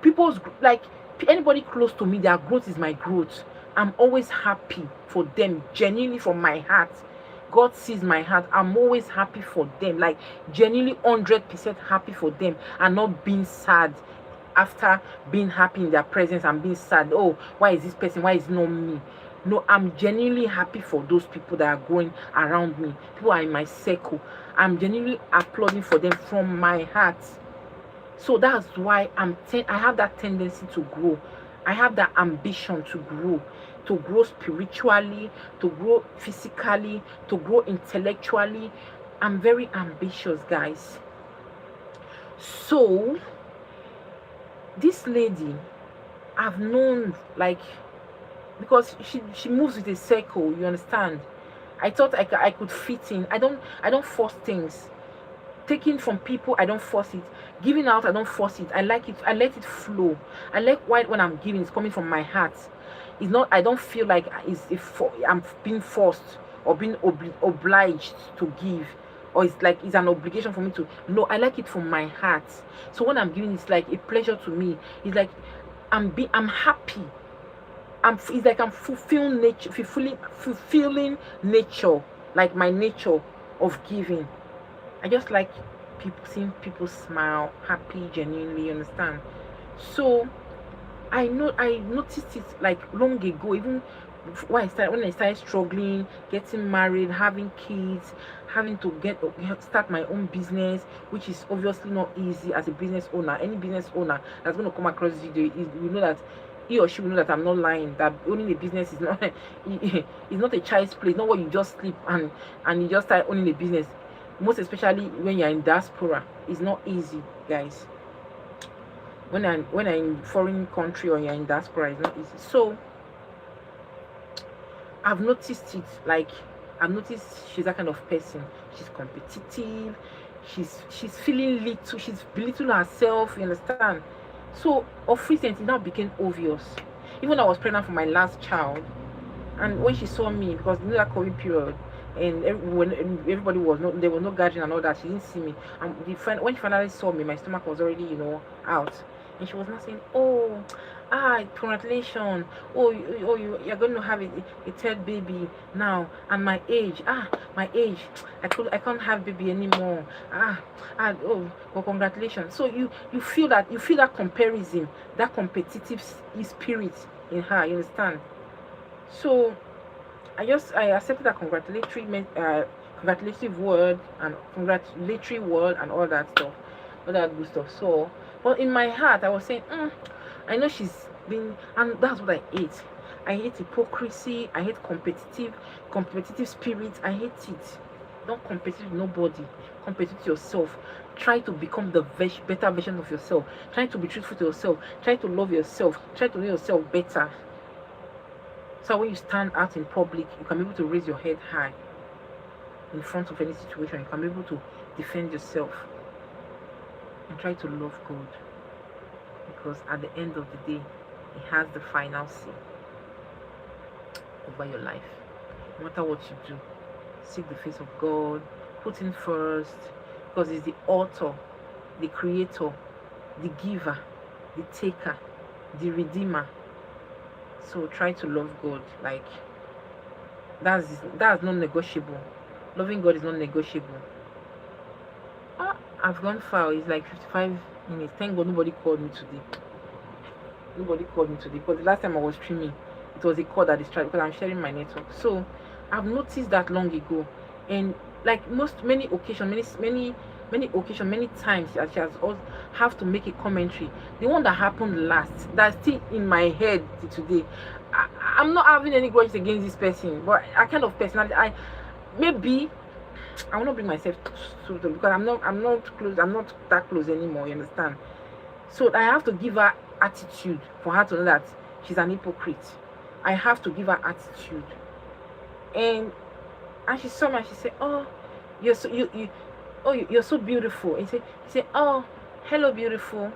people's, like, anybody close to me, their growth is my growth. I'm always happy for them, genuinely from my heart. God sees my heart. I'm always happy for them, like genuinely 100% happy for them, and not being sad after being happy in their presence and being sad. Oh, why is this person? Why is it not me? No, I'm genuinely happy for those people that are growing around me. People are in my circle. I'm genuinely applauding for them from my heart. So that's why I have that tendency to grow. I have that ambition to grow spiritually, to grow physically, to grow intellectually. I'm very ambitious, guys. So this lady, I've known, like, because she moves with a circle, you understand. I thought I could fit in. I don't force things. Taking from people, I don't force it. Giving out, I don't force it. I like it. I let it flow. I like why when I'm giving, it's coming from my heart. It's not, I don't feel like I'm being forced or being obliged to give, or it's like it's an obligation for me to. No, I like it from my heart. So when I'm giving, it's like a pleasure to me. It's like I'm happy. It's like I'm fulfilling nature, like my nature of giving. I just like seeing people smile, happy, genuinely, understand. So I noticed it like long ago, even when I started struggling, getting married, having kids, having to start my own business, which is obviously not easy as a business owner. Any business owner that's going to come across this video, you know that he or she will know that I'm not lying, that owning a business is not it's not a child's play. It's not what you just sleep and you just start owning a business. Most especially when you're in diaspora, it's not easy, guys. When I'm in foreign country or you're in diaspora, it's not easy. So I've noticed it. Like, I've noticed she's that kind of person. She's competitive. She's feeling little. She's belittling herself. You understand? So of recent, it now became obvious. Even when I was pregnant for my last child, and when she saw me, because you know that COVID period, and when everybody was no, there was no gathering and all that, she didn't see me. And when she finally saw me, my stomach was already, out. And she was not saying, "Oh, congratulations! Oh, you're going to have a third baby now, and my age, my age, I can't have baby anymore. Oh, well, congratulations!" So you feel that comparison, that competitive spirit in her. You understand? So I accepted that congratulatory word and all that stuff, all that good stuff. So, but in my heart, I was saying, I know she's been, and that's what I hate. I hate hypocrisy. I hate competitive spirit. I hate it. Don't compete with nobody. Compete with yourself. Try to become the better version of yourself. Try to be truthful to yourself. Try to love yourself. Try to know yourself better. So when you stand out in public, you can be able to raise your head high in front of any situation. You can be able to defend yourself and try to love God, because at the end of the day, He has the final say over your life. No matter what you do, seek the face of God, put Him first, because He's the author, the creator, the giver, the taker, the redeemer. So try to love God. Like, that's non-negotiable. Loving God is non-negotiable. I've gone far. It's like 55 minutes. Thank God nobody called me today. Because the last time I was streaming, it was a call that distracted, because I'm sharing my network. So I've noticed that long ago, and like many occasions, many times that she has also have to make a commentary. The one that happened last, that's still in my head till today. I'm not having any grudges against this person, but I kind of personality, I will not bring myself to because I'm not close. I'm not that close anymore. You understand? So I have to give her attitude for her to know that she's an hypocrite. I have to give her attitude. And she saw me and she said, "Oh, you're so you're so beautiful." And he said, "Oh, hello, beautiful."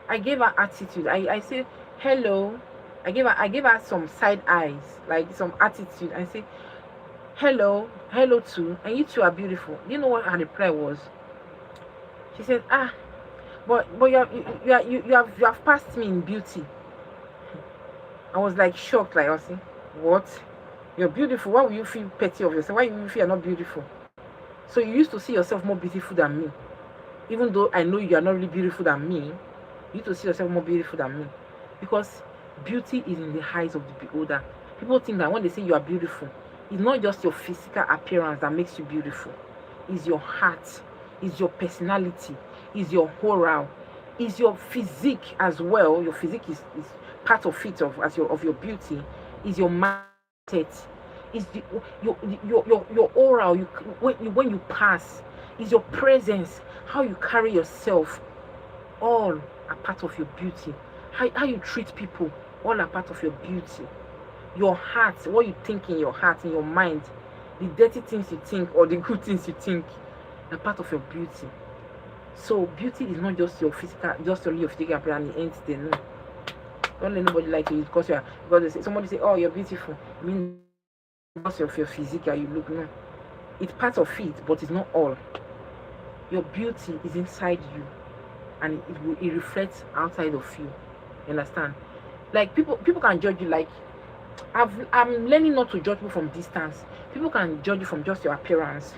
I gave her attitude. I said, "Hello." I gave her some side eyes, like some attitude. I said, "Hello too, and you two are beautiful." You know what her reply was? She said, but you have passed me in beauty. I was like shocked, like, I was saying, what? You're beautiful. Why will you feel petty of yourself? Why will you feel you're not beautiful? So you used to see yourself more beautiful than me. Even though I know you are not really beautiful than me, you used to see yourself more beautiful than me. Because beauty is in the eyes of the beholder. People think that when they say you are beautiful, it's not just your physical appearance that makes you beautiful. It's your heart, it's your personality, it's your aura, it's your physique as well. Your physique is part of it of your beauty. Is your mindset, is your aura. When you pass, is your presence, how you carry yourself, all are part of your beauty. How you treat people, all are part of your beauty. Your heart, what you think in your heart, in your mind, the dirty things you think or the good things you think, are part of your beauty. So beauty is not just your physical, just only your physical appearance. Ends there. No, don't let nobody like you because somebody say, "Oh, you're beautiful." I mean, because of your physique, you look. No, it's part of it, but it's not all. Your beauty is inside you, and it reflects outside of you. You understand? Like people can judge you. Like I'm learning not to judge people from distance. People can judge you from just your appearance.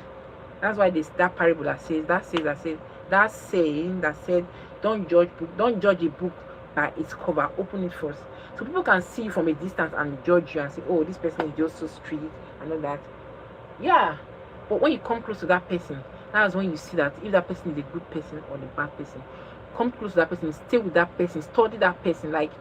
That's why there's that parable that said, that saying that said, don't judge a book by its cover. Open it first. So people can see you from a distance and judge you and say, "Oh, this person is just so street," and all that. Yeah, but when you come close to that person, that's when you see that if that person is a good person or a bad person. Come close to that person, stay with that person, study that person. Like,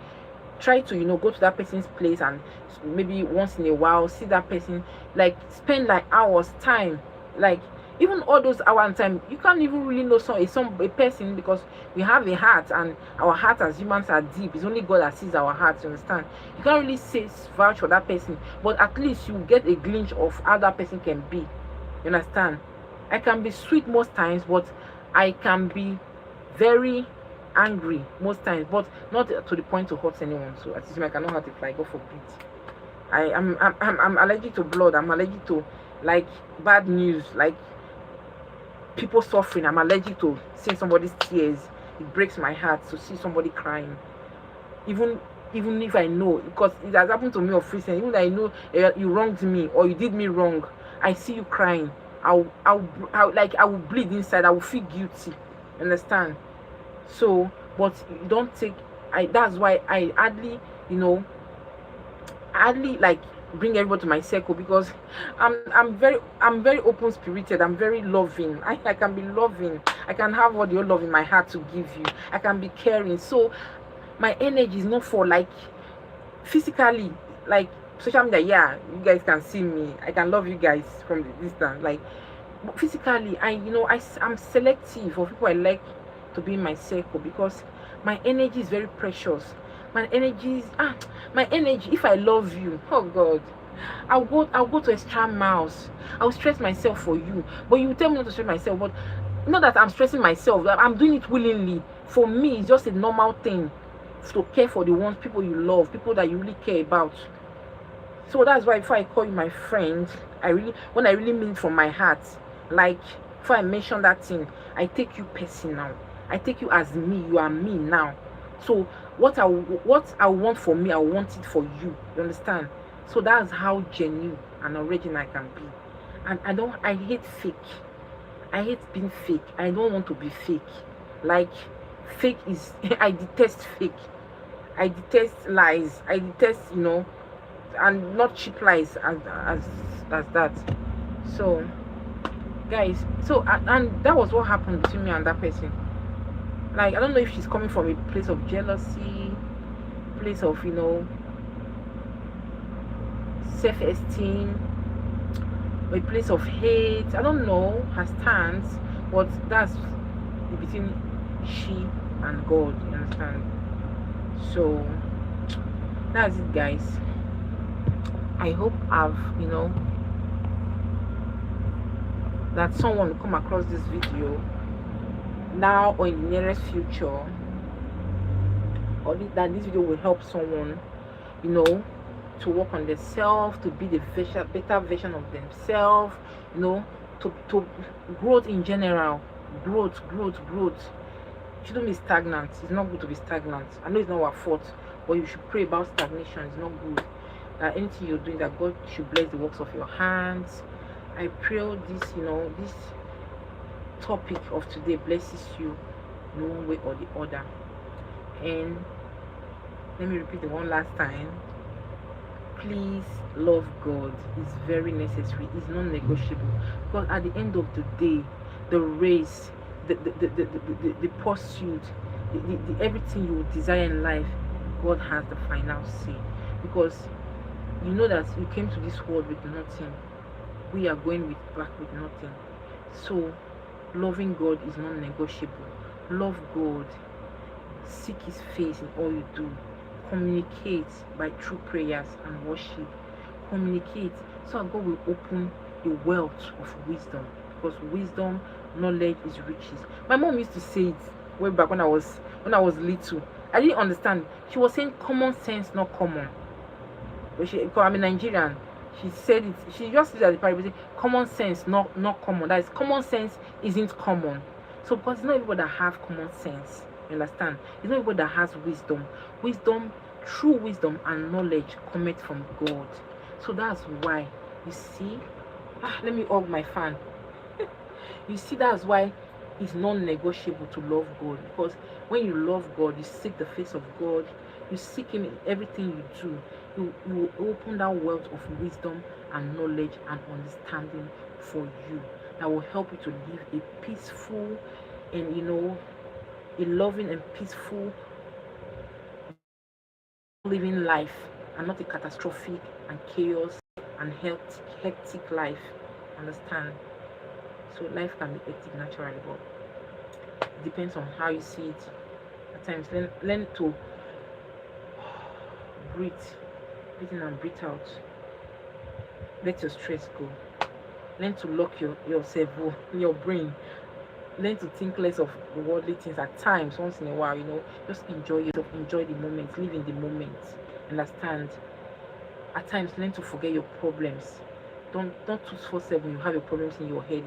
try to go to that person's place and maybe once in a while see that person. Like, spend like hours time. Like, even all those hours and time, you can't even really know a person, because we have a heart, and our heart as humans are deep. It's only God that sees our hearts. You understand? You can't really say vouch for that person, but at least you get a glimpse of how that person can be. You understand? I can be sweet most times, but I can be very angry most times, but not to the point to hurt anyone. So at least I cannot hurt a fly, God forbid. I'm allergic to blood. I'm allergic to like bad news, like people suffering. I'm allergic to seeing somebody's tears. It breaks my heart to see somebody crying, even if I know, because it has happened to me of recent. Even though I know you wronged me or you did me wrong, I see you crying, I will bleed inside. I will feel guilty. Understand? So, but you don't take. That's why I hardly like bring everybody to my circle, because I'm very open spirited. I'm very loving. I can be loving. I can have all the love in my heart to give you. I can be caring. So my energy is not for like physically, like social media. Yeah, you guys can see me. I can love you guys from the distance. Like, but physically, I'm selective of people I like to be in my circle, because my energy is very precious. My energies, my energy. If I love you, oh God, I'll go to extra miles. I'll stress myself for you. But you tell me not to stress myself. But not that I'm stressing myself. I'm doing it willingly. For me, it's just a normal thing to care for the ones people you love, people that you really care about. So that's why before I call you my friend, when I really mean it from my heart, like before I mention that thing, I take you personal. I take you as me. You are me now. So what I want for me, I want it for you. You understand? So that's how genuine and original I can be. And I hate fake. I hate being fake. I don't want to be fake. Like fake is I detest fake. I detest lies. I detest, and not cheap lies as that. So guys, and that was what happened between me and that person. Like I don't know if she's coming from a place of jealousy, place of self-esteem, or a place of hate. I don't know her stance, but that's between she and God, you understand? So that's it, guys. I hope that someone will come across this video now or in the nearest future, or that this video will help someone, to work on themselves, to be the better version of themselves, to growth in general. Growth. You shouldn't be stagnant. It's not good to be stagnant. I know it's not our fault, but you should pray about stagnation. It's not good. That anything you're doing, that God should bless the works of your hands. I pray this topic of today blesses you in one way or the other. And let me repeat it one last time. Please love God. It's very necessary. It's non-negotiable. Because at the end of the day, the race, the pursuit, the everything you desire in life, God has the final say. Because you know that you came to this world with nothing. We are going back with nothing. So loving God is non-negotiable. Love God. Seek His face in all you do. Communicate by true prayers and worship. Communicate so that God will open the wealth of wisdom. Because wisdom, knowledge is riches. My mom used to say it way back when I was little. I didn't understand. She was saying common sense, not common. But I'm a Nigerian. She said it. She just did at the parable. Common sense, not common. That is, common sense isn't common. So because it's not everybody that have common sense. You understand? It's not everybody that has wisdom. True wisdom and knowledge cometh from God. So that's why you see. Let me hug my fan. You see, that's why it's non-negotiable to love God. Because when you love God, you seek the face of God. You seek Him in everything you do. You open that wealth of wisdom and knowledge and understanding for you that will help you to live a peaceful and a loving and peaceful living life, and not a catastrophic and chaos and hectic life. Understand? So life can be hectic naturally, but it depends on how you see it. At times, learn to breathe in and breathe out. Let your stress go. Learn to lock yourself in your brain. Learn to think less of the worldly things at times, once in a while. Just enjoy yourself, enjoy the moment, live in the moment. Understand? At times, learn to forget your problems. Don't 247 you have your problems in your head.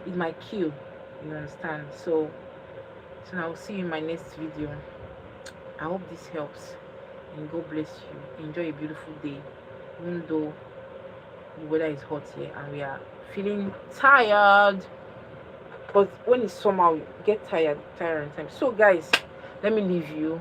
It might kill. You understand? So now I'll see you in my next video. I hope this helps, and God bless you. Enjoy a beautiful day, even though the weather is hot here and we are feeling tired. But when it's summer, you get tired in time. So guys, let me leave you.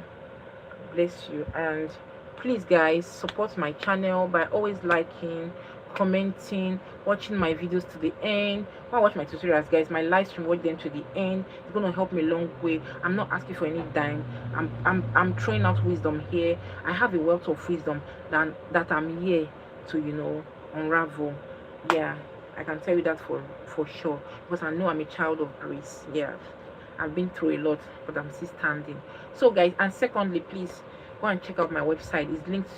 Bless you. And please guys, support my channel by always liking, commenting, watching my videos to the end. When I watch my tutorials, guys, my live stream, watch them to the end. It's gonna help me a long way. I'm not asking for any dime. I'm throwing out wisdom here. I have a wealth of wisdom that I'm here to unravel. Yeah, I can tell you that for sure, because I know I'm a child of grace. Yeah, I've been through a lot, but I'm still standing. So guys, and secondly, please, go and check out my website. It's linked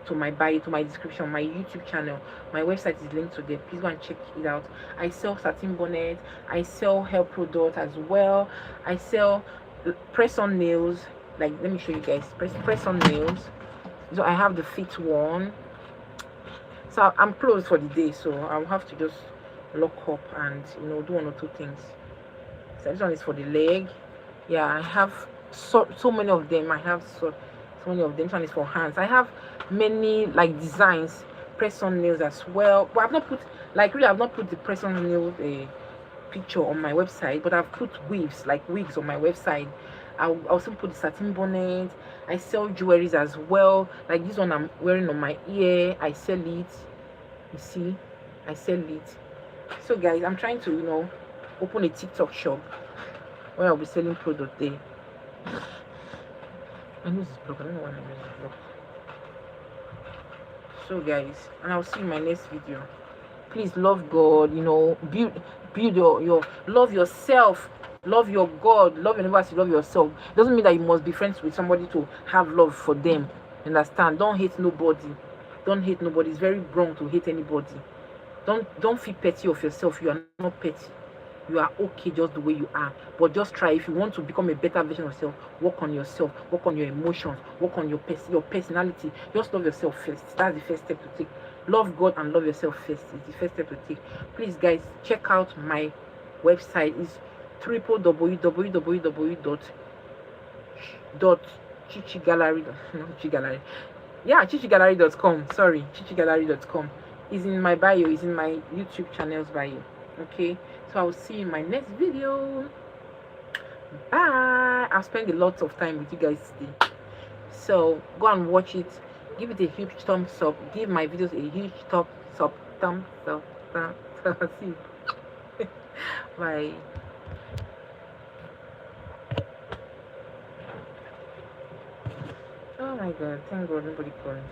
to my bio, to my description, my YouTube channel. My website is linked to there. Please go and check it out. I sell satin bonnet. I sell hair product as well. I sell press on nails. Like, let me show you guys. Press on nails. So I have the fit one. So I'm closed for the day, so I'll have to just lock up and do one or two things. So this one is for the leg. Yeah, I have so many of them. I have so many of them. This one is for hands. I have many like designs, press on nails as well, but I've not put, like, really I've not put the press on nails picture on my website, but I've put wigs on my website. I'll also put the satin bonnet. I sell jewelries as well, like this one I'm wearing on my ear. I sell it. You see, I sell it. So guys, I'm trying to open a TikTok shop where I'll be selling product there. I use this block. I don't know why I use this block. So guys, and I'll see you in my next video. Please love God, build your love yourself, love your God, love your neighbor as you love yourself. It doesn't mean that you must be friends with somebody to have love for them. Understand? Don't hate nobody. Don't hate nobody. It's very wrong to hate anybody. Don't feel petty of yourself. You are not petty. You are okay just the way you are. But just try. If you want to become a better version of yourself, work on yourself, work on your emotions, work on your personality. Just love yourself first. That's the first step to take. Love God and love yourself first. It's the first step to take. Please guys, check out my website. It's www.chichigallery.com. Sorry, chichigallery.com. Is in my bio, is in my YouTube channel's bio. Okay, so I'll see you in my next video. Bye. I've spent a lot of time with you guys today, so go and watch it. Give it a huge thumbs up. Give my videos a huge thumbs up. See you. Bye. Oh my God, thank God nobody called.